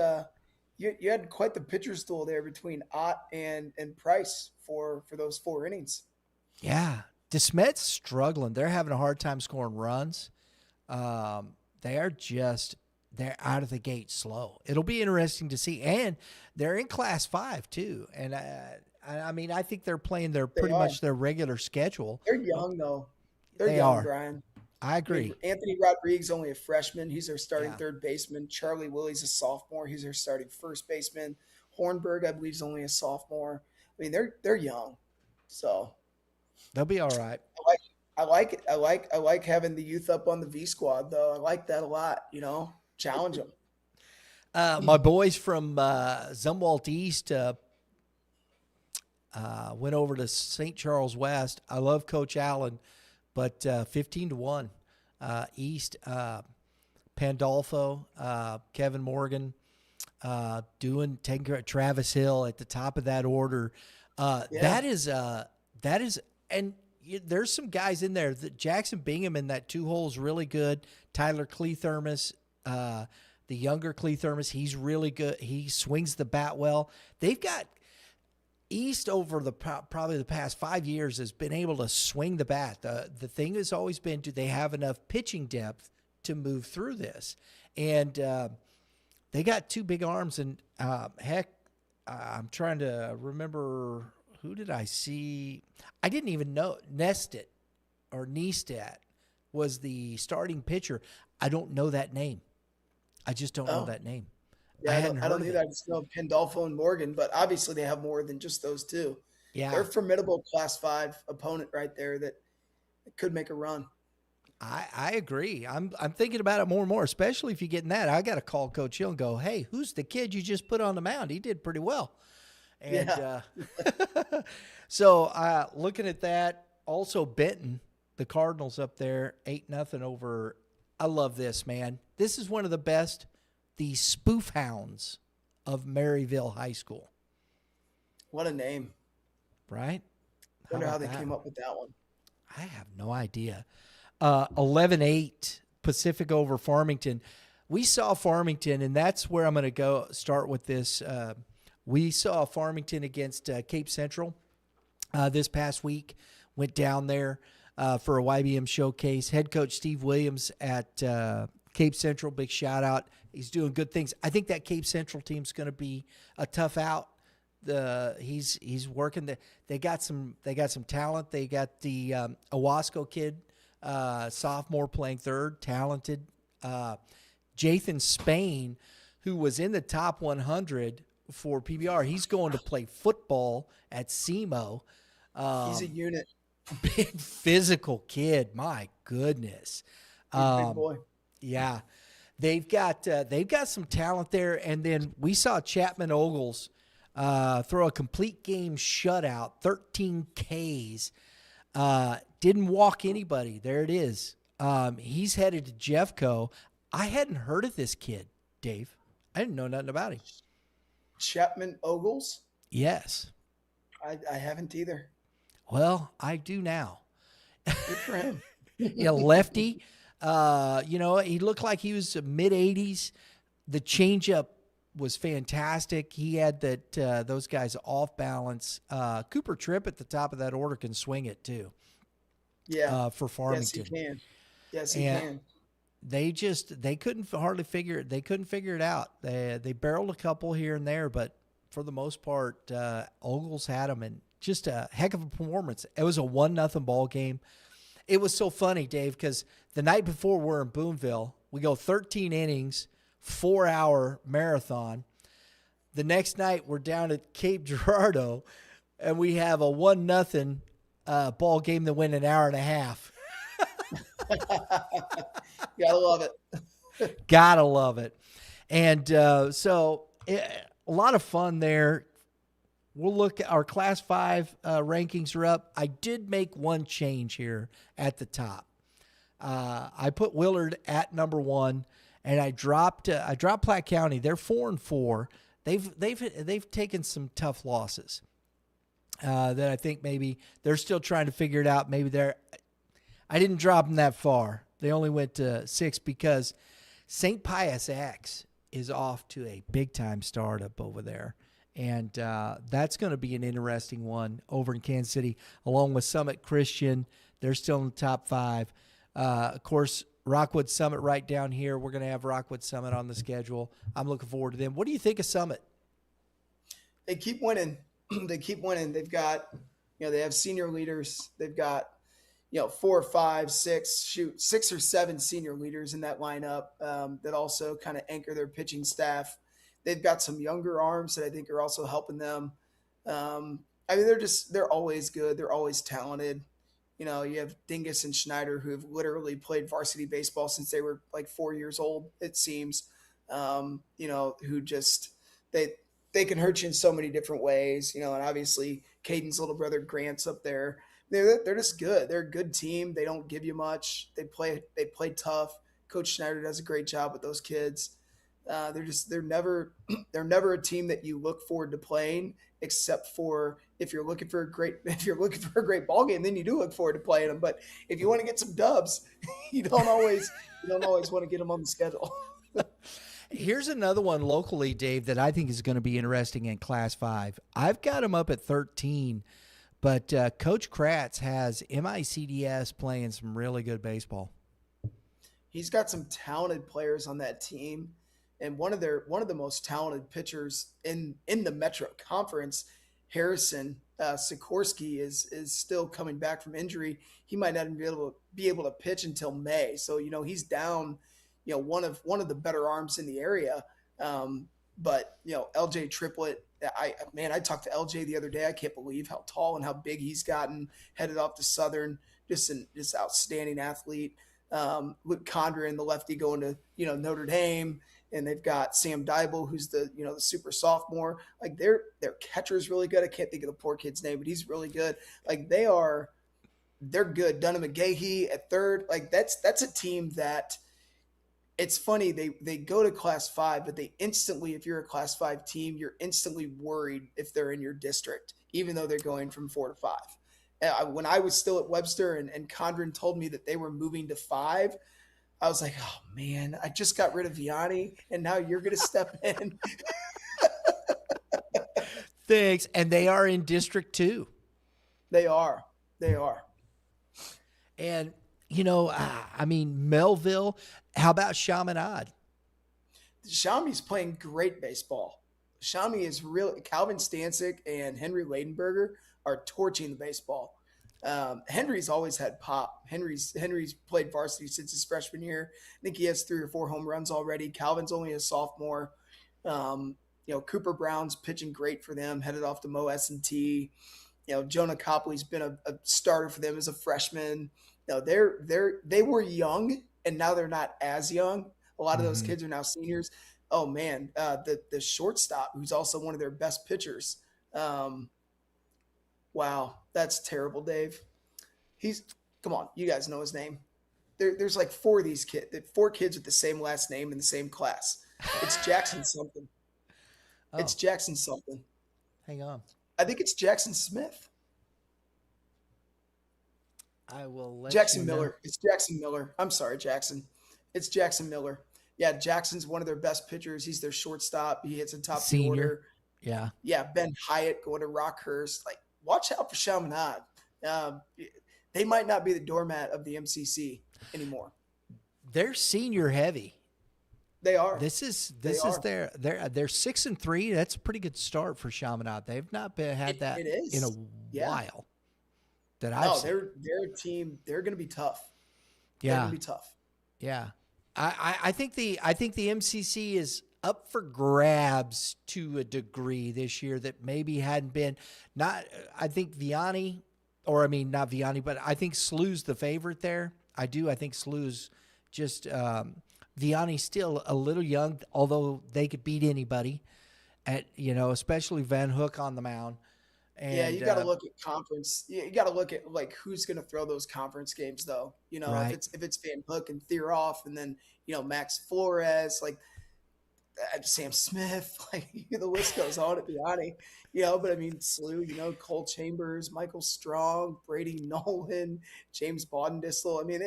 you had quite the pitcher stool there between Ott and Price for those 4 innings. Yeah, DeSmet's struggling. They're having a hard time scoring runs. They're out of the gate slow. It'll be interesting to see, and they're in Class 5 too. And I think they're playing pretty much their regular schedule. They're young though. They young, are. Brian. I agree. Anthony Rodriguez only a freshman. He's their starting third baseman. Charlie Willie's a sophomore. He's their starting first baseman. Hornberg, I believe, is only a sophomore. I mean, they're young, so they'll be all right. I like it. I like having the youth up on the V squad though. I like that a lot. Challenge them. My boys from Zumwalt East went over to St. Charles West. I love Coach Allen, but 15-1 East. Pandolfo, Kevin Morgan, taking care of Travis Hill at the top of that order. That is, and there's some guys in there. Jackson Bingham in that 2 hole is really good. Tyler Clethermos, the younger Clethermos, he's really good. He swings the bat well. They've got East over probably the past 5 years has been able to swing the bat. The thing has always been, do they have enough pitching depth to move through this? And they got 2 big arms. And I'm trying to remember, who did I see? I didn't even know. Neistat was the starting pitcher. I don't know that name. I just don't know that name. I Yeah, hadn't I don't heard of think it. I just know Pandolfo and Morgan, but obviously they have more than just those two. They're Yeah, a formidable Class 5 opponent right there that could make a run. I agree. I'm thinking about it more and more, especially if you get in that. I got to call Coach Hill and go, hey, who's the kid you just put on the mound? He did pretty well. And Yeah. so looking at that, also Benton, the Cardinals up there, 8-0 over. I love this, man. This is one of the best, the Spoof Hounds of Maryville High School, What a name. right? How Wonder how about they that? came up with that one. I have no idea. 11-8 Pacific over Farmington. We saw Farmington, and that's where I'm going to go start with this. We saw Farmington against Cape Central this past week. Went down there for a YBM showcase. Head coach Steve Williams at Cape Central, big shout out. He's doing good things. I think that Cape Central team's going to be a tough out. He's working. They got some talent. They got the Owasco kid, sophomore playing third, talented. Jathan Spain, who was in the top 100 for PBR, he's going to play football at SEMO. He's a unit. Big physical kid. My goodness. He's a big boy. Yeah, they've got some talent there. And then we saw Chapman Ogles throw a complete game shutout, 13 Ks. Didn't walk anybody. There it is. He's headed to Jeffco. I hadn't heard of this kid, Dave. I didn't know nothing about him. Chapman Ogles? Yes. I haven't either. Well, I do now. Good for him. Yeah, lefty. He looked like he was mid-80s. The changeup was fantastic. He had those guys off balance. Cooper Tripp at the top of that order can swing it too. Yeah. For Farmington. Yes, he can. Yes, he can. They couldn't hardly figure it. They couldn't figure it out. They barreled a couple here and there, but for the most part, Ogles had them, and just a heck of a performance. It was a 1-0 ball game. It was so funny, Dave, because the night before we're in Boonville, we go 13 innings, 4-hour marathon. The next night we're down at Cape Girardeau, and we have a 1-0 ball game that went an hour and a half. Gotta love it. Gotta love it. And so a lot of fun there. We'll look at our Class 5 rankings are up. I did make one change here at the top. I put Willard at number 1, and I dropped Platte County. They're 4-4. They've taken some tough losses that I think maybe they're still trying to figure it out. Maybe I didn't drop them that far. They only went to 6 because St. Pius X is off to a big-time startup over there. And that's going to be an interesting one over in Kansas City, along with Summit Christian. They're still in the top 5. Of course, Rockwood Summit right down here. We're going to have Rockwood Summit on the schedule. I'm looking forward to them. What do you think of Summit? They keep winning. They keep winning. They've got, they have senior leaders. They've got, 4, 5, 6 or 7 senior leaders in that lineup that also kind of anchor their pitching staff. They've got some younger arms that I think are also helping them. They're always good. They're always talented. You have Dingus and Schneider, who have literally played varsity baseball since they were like 4 years old, it seems. Who just they can hurt you in so many different ways. And obviously Caden's little brother Grant's up there. They're just good. They're a good team. They don't give you much. They play tough. Coach Schneider does a great job with those kids. They're never a team that you look forward to playing, except for if you're looking for a great ball game, then you do look forward to playing them. But if you want to get some dubs, you don't always want to get them on the schedule. Here's another one locally, Dave, that I think is going to be interesting in Class 5. I've got them up at 13, but Coach Kratz has MICDS playing some really good baseball. He's got some talented players on that team. And one of the most talented pitchers in the Metro Conference, Harrison Sikorsky, is still coming back from injury. He might not be able to pitch until May. So he's down, one of the better arms in the area. But LJ Triplet, I talked to LJ the other day. I can't believe how tall and how big he's gotten. Headed off to Southern, just an just outstanding athlete. Luke Condren, the lefty, going to Notre Dame, and they've got Sam Dybel, who's the super sophomore. Like their catcher is really good. I can't think of the poor kid's name, but he's really good. Like they're good. Dunham McGahee at third. Like that's a team that it's funny. They go to Class 5, but they instantly, if you're a Class 5 team, you're instantly worried if they're in your district, even though they're going from 4 to 5. When I was still at Webster and Condren told me that they were moving to 5, I was like, oh man, I just got rid of Vianney, and now you're going to step in. Thanks. And they are in District 2. They are. And, Melville, how about Chaminade? Shami's playing great baseball. Shami is really – Calvin Stancic and Henry Ladenberger are torching the baseball. Henry's always had pop. Henry's played varsity since his freshman year. I think he has 3 or 4 home runs already. Calvin's only a sophomore. Cooper Brown's pitching great for them, headed off to Mo S&T. Jonah Copley's been a starter for them as a freshman. They were young, and now they're not as young. A lot of those kids are now seniors. Oh man, the shortstop, who's also one of their best pitchers. Wow, that's terrible, Dave. Come on, you guys know his name. There's like 4 of these kids, 4 kids with the same last name in the same class. It's Jackson something. Oh. It's Jackson something. Hang on. I think it's Jackson Smith. I will let Jackson you know. Miller. It's Jackson Miller. I'm sorry, Jackson. It's Jackson Miller. Yeah, Jackson's one of their best pitchers. He's their shortstop. He hits a top of the Senior. order. Yeah. Yeah, Ben Hyatt going to Rockhurst. Like, watch out for Chaminade. They might not be the doormat of the MCC anymore. They're senior heavy. They are. This is they're 6-3. That's a pretty good start for Chaminade. They've not had that it is. in a while. That I've seen. They're a team. They're going to be tough. Yeah, they're going to be tough. Yeah, I think the MCC is up for grabs to a degree this year that maybe hadn't been. I think Vianney, not Vianney, but I think SLU's the favorite there. I do. I think SLU's just Vianney's still a little young, although they could beat anybody. Especially Van Hook on the mound. And, yeah, you got to look at conference. You got to look at like who's going to throw those conference games, though. Right. If it's Van Hook and Theroff, and then Max Flores, like Sam Smith, like the list goes on at Vianney. But I mean SLU, Cole Chambers, Michael Strong, Brady Nolan, James Bodendistel. I mean,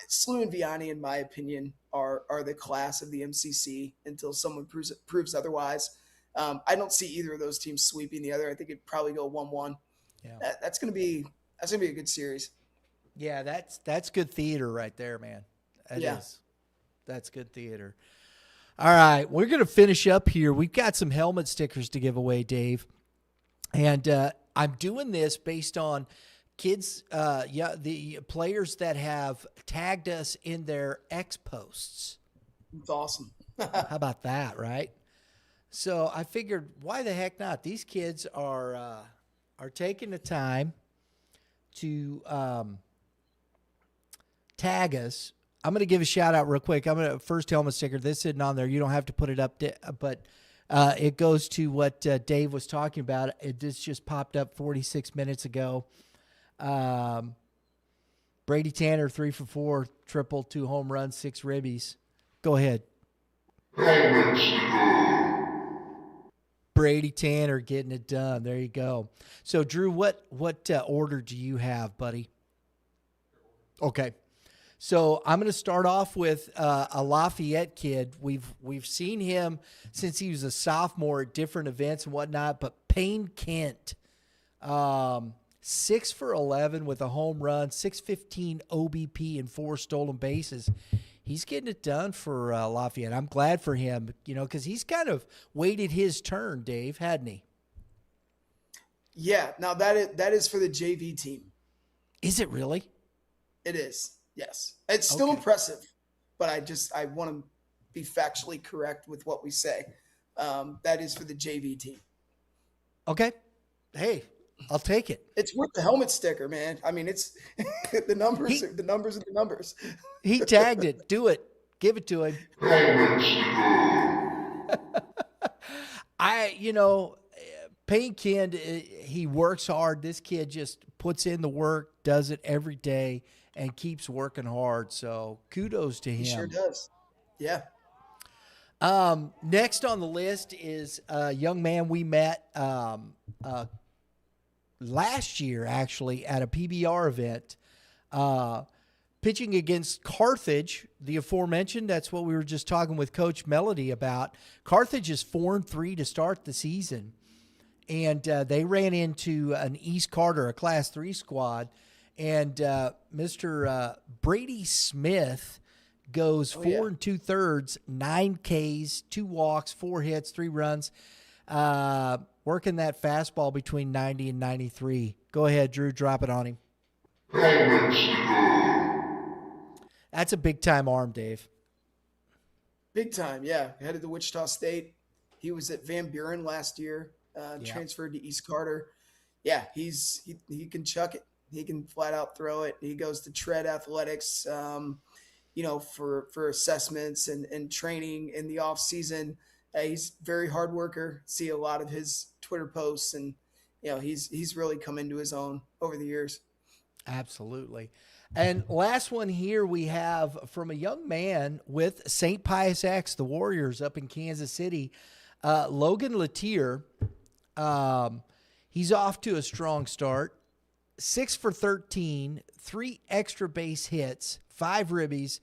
SLU and Vianney, in my opinion, are the class of the MCC until someone proves otherwise. I don't see either of those teams sweeping the other. I think it'd probably go 1-1. Yeah. That's gonna be a good series. Yeah, that's good theater right there, man. That Yeah. is. That's good theater. All right, we're gonna finish up here. We've got some helmet stickers to give away, Dave, and I'm doing this based on kids. The players that have tagged us in their X posts. It's awesome. How about that, right? So I figured, why the heck not? These kids are taking the time to tag us. I'm going to give a shout out real quick. First helmet sticker. This isn't on there. You don't have to put it up, but it goes to what Dave was talking about. This just popped up 46 minutes ago. Brady Tanner, 3 for 4, triple, 2 home runs, 6 ribbies. Go ahead. Brady Tanner getting it done. There you go. So, Drew, what order do you have, buddy? Okay. So I'm going to start off with a Lafayette kid. We've seen him since he was a sophomore at different events and whatnot. But Payne Kent, 6 for 11 with a home run, 615 OBP, and 4 stolen bases. He's getting it done for Lafayette. I'm glad for him, because he's kind of waited his turn, Dave, hadn't he? Yeah. Now that is for the JV team. Is it really? It is. Yes. It's still impressive, but I want to be factually correct with what we say. That is for the JV team. Okay. Hey, I'll take it. It's worth the helmet sticker, man. I mean, it's the numbers. He- The numbers are the numbers. He tagged it. Do it. Give it to him. Payne Kid, he works hard. This kid just puts in the work, does it every day, and keeps working hard. So kudos to him. He sure does. Yeah. Next on the list is a young man we met last year, actually, at a PBR event, pitching against Carthage, the aforementioned. That's what we were just talking with Coach Melody about. Carthage is 4-3 to start the season, and they ran into an East Carter, a Class 3 squad, and Mr. Brady Smith goes 4 2/3, 9 Ks, 2 walks, 4 hits, 3 runs, working that fastball between 90 and 93. Go ahead, Drew, drop it on him. That's a big-time arm, Dave. Big time, yeah. Headed to Wichita State. He was at Van Buren last year, transferred to East Carter. Yeah, he can chuck it. He can flat out throw it. He goes to Tread Athletics, for assessments and training in the off season. He's a very hard worker. See a lot of his Twitter posts, and he's really come into his own over the years. Absolutely. And last one here we have from a young man with St. Pius X, the Warriors up in Kansas City, Logan Latier. He's off to a strong start. 6 for 13, 3 extra base hits, 5 ribbies,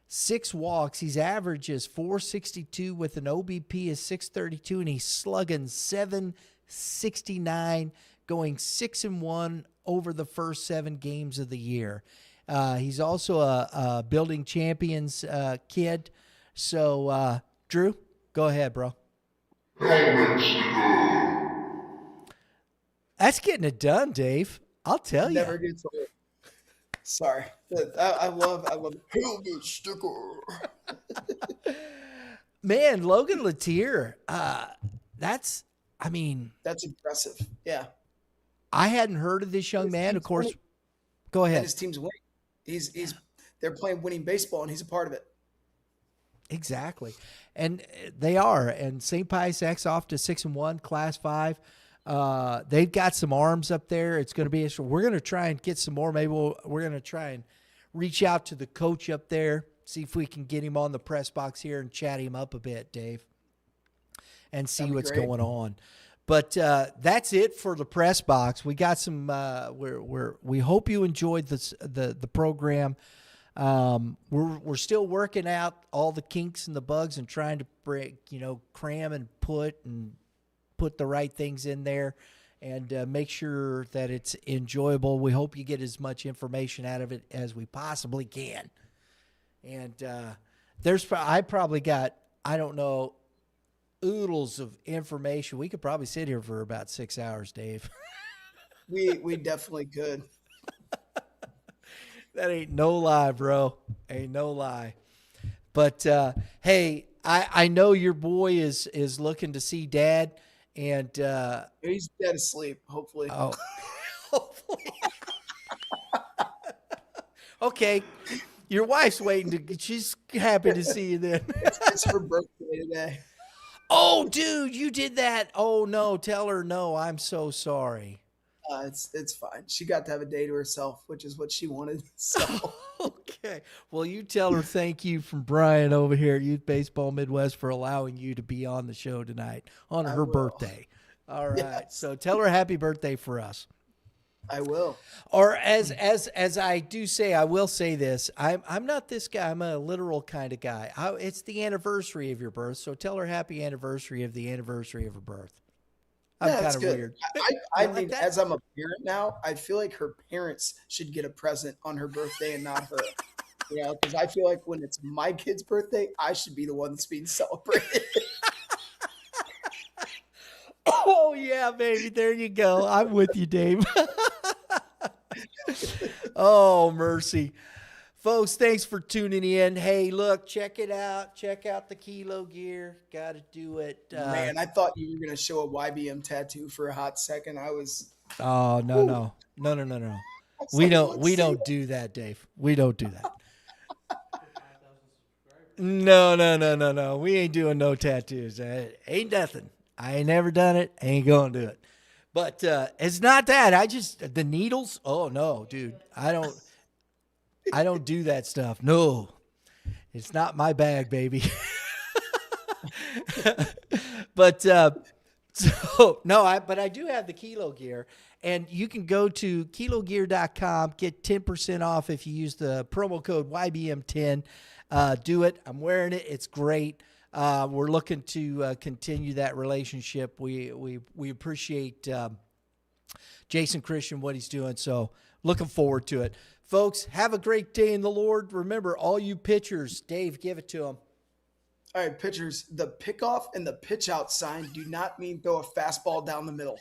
6 walks. His average is 462 with an OBP is 632, and he's slugging 769, going 6-1 over the first 7 games of the year. He's also a building champions kid. So, Drew, go ahead, bro. That's getting it done, Dave. I'll tell you. Never gets old. Sorry. I love helmet sticker. Man, Logan Latier, that's impressive. Yeah. I hadn't heard of this young man. Of course, go ahead. And his team's winning. They're playing winning baseball, and he's a part of it. Exactly. And they are. And St. Pius X off to 6-1, Class 5. They've got some arms up there. It's going to be, we're going to try and get some more. Maybe we're going to try and reach out to the coach up there, see if we can get him on the press box here and chat him up a bit, Dave, and see what's going on. But that's it for the press box. We got some. We hope you enjoyed the program. We're still working out all the kinks and the bugs and trying to cram and put the right things in there and make sure that it's enjoyable. We hope you get as much information out of it as we possibly can. And I probably got, I don't know, oodles of information. We could probably sit here for about 6 hours, Dave. We definitely could. That ain't no lie, bro. Ain't no lie. But hey, I know your boy is looking to see Dad, and he's dead asleep. Hopefully. Oh, hopefully. Okay, your wife's waiting she's happy to see you then. It's her birthday today. Oh, dude, you did that. Oh no, tell her no. I'm so sorry. It's fine. She got to have a day to herself, which is what she wanted. So. Okay. Well, you tell her thank you from Brian over here at Youth Baseball Midwest for allowing you to be on the show tonight on her birthday. All right. Yes. So tell her happy birthday for us. I will. Or as I do say, I will say this. I'm not this guy. I'm a literal kind of guy. It's the anniversary of your birth, so tell her happy anniversary of the anniversary of her birth. I'm kind of weird. I mean, as I'm a parent now, I feel like her parents should get a present on her birthday and not her. Because I feel like when it's my kid's birthday, I should be the one that's being celebrated. Oh, yeah, baby. There you go. I'm with you, Dave. Oh, mercy. Folks, thanks for tuning in. Hey, look, check it out. Check out the Kilo gear. Got to do it. Man, I thought you were going to show a YBM tattoo for a hot second. Oh, no. We don't do that, Dave. We don't do that. No. We ain't doing no tattoos. Ain't nothing. I ain't never done it. Ain't gonna do it. But it's not that. The needles. Oh no, dude. I don't do that stuff. No, it's not my bag, baby. But I do have the Kilo gear, and you can go to kilogear.com, get 10% off if you use the promo code YBM10. Do it. I'm wearing it. It's great. We're looking to continue that relationship. We appreciate Jason Christian, what he's doing. So looking forward to it. Folks, have a great day in the Lord. Remember, all you pitchers, Dave, give it to them. All right, pitchers, the pickoff and the pitch out sign do not mean throw a fastball down the middle.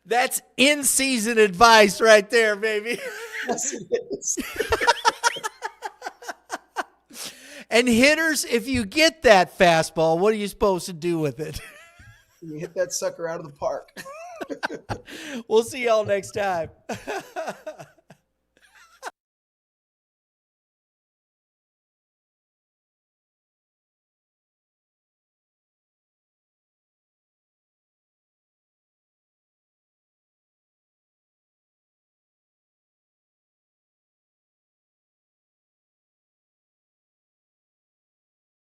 That's in-season advice right there, baby. Yes, it is. And hitters, if you get that fastball, what are you supposed to do with it? You hit that sucker out of the park. We'll see y'all next time.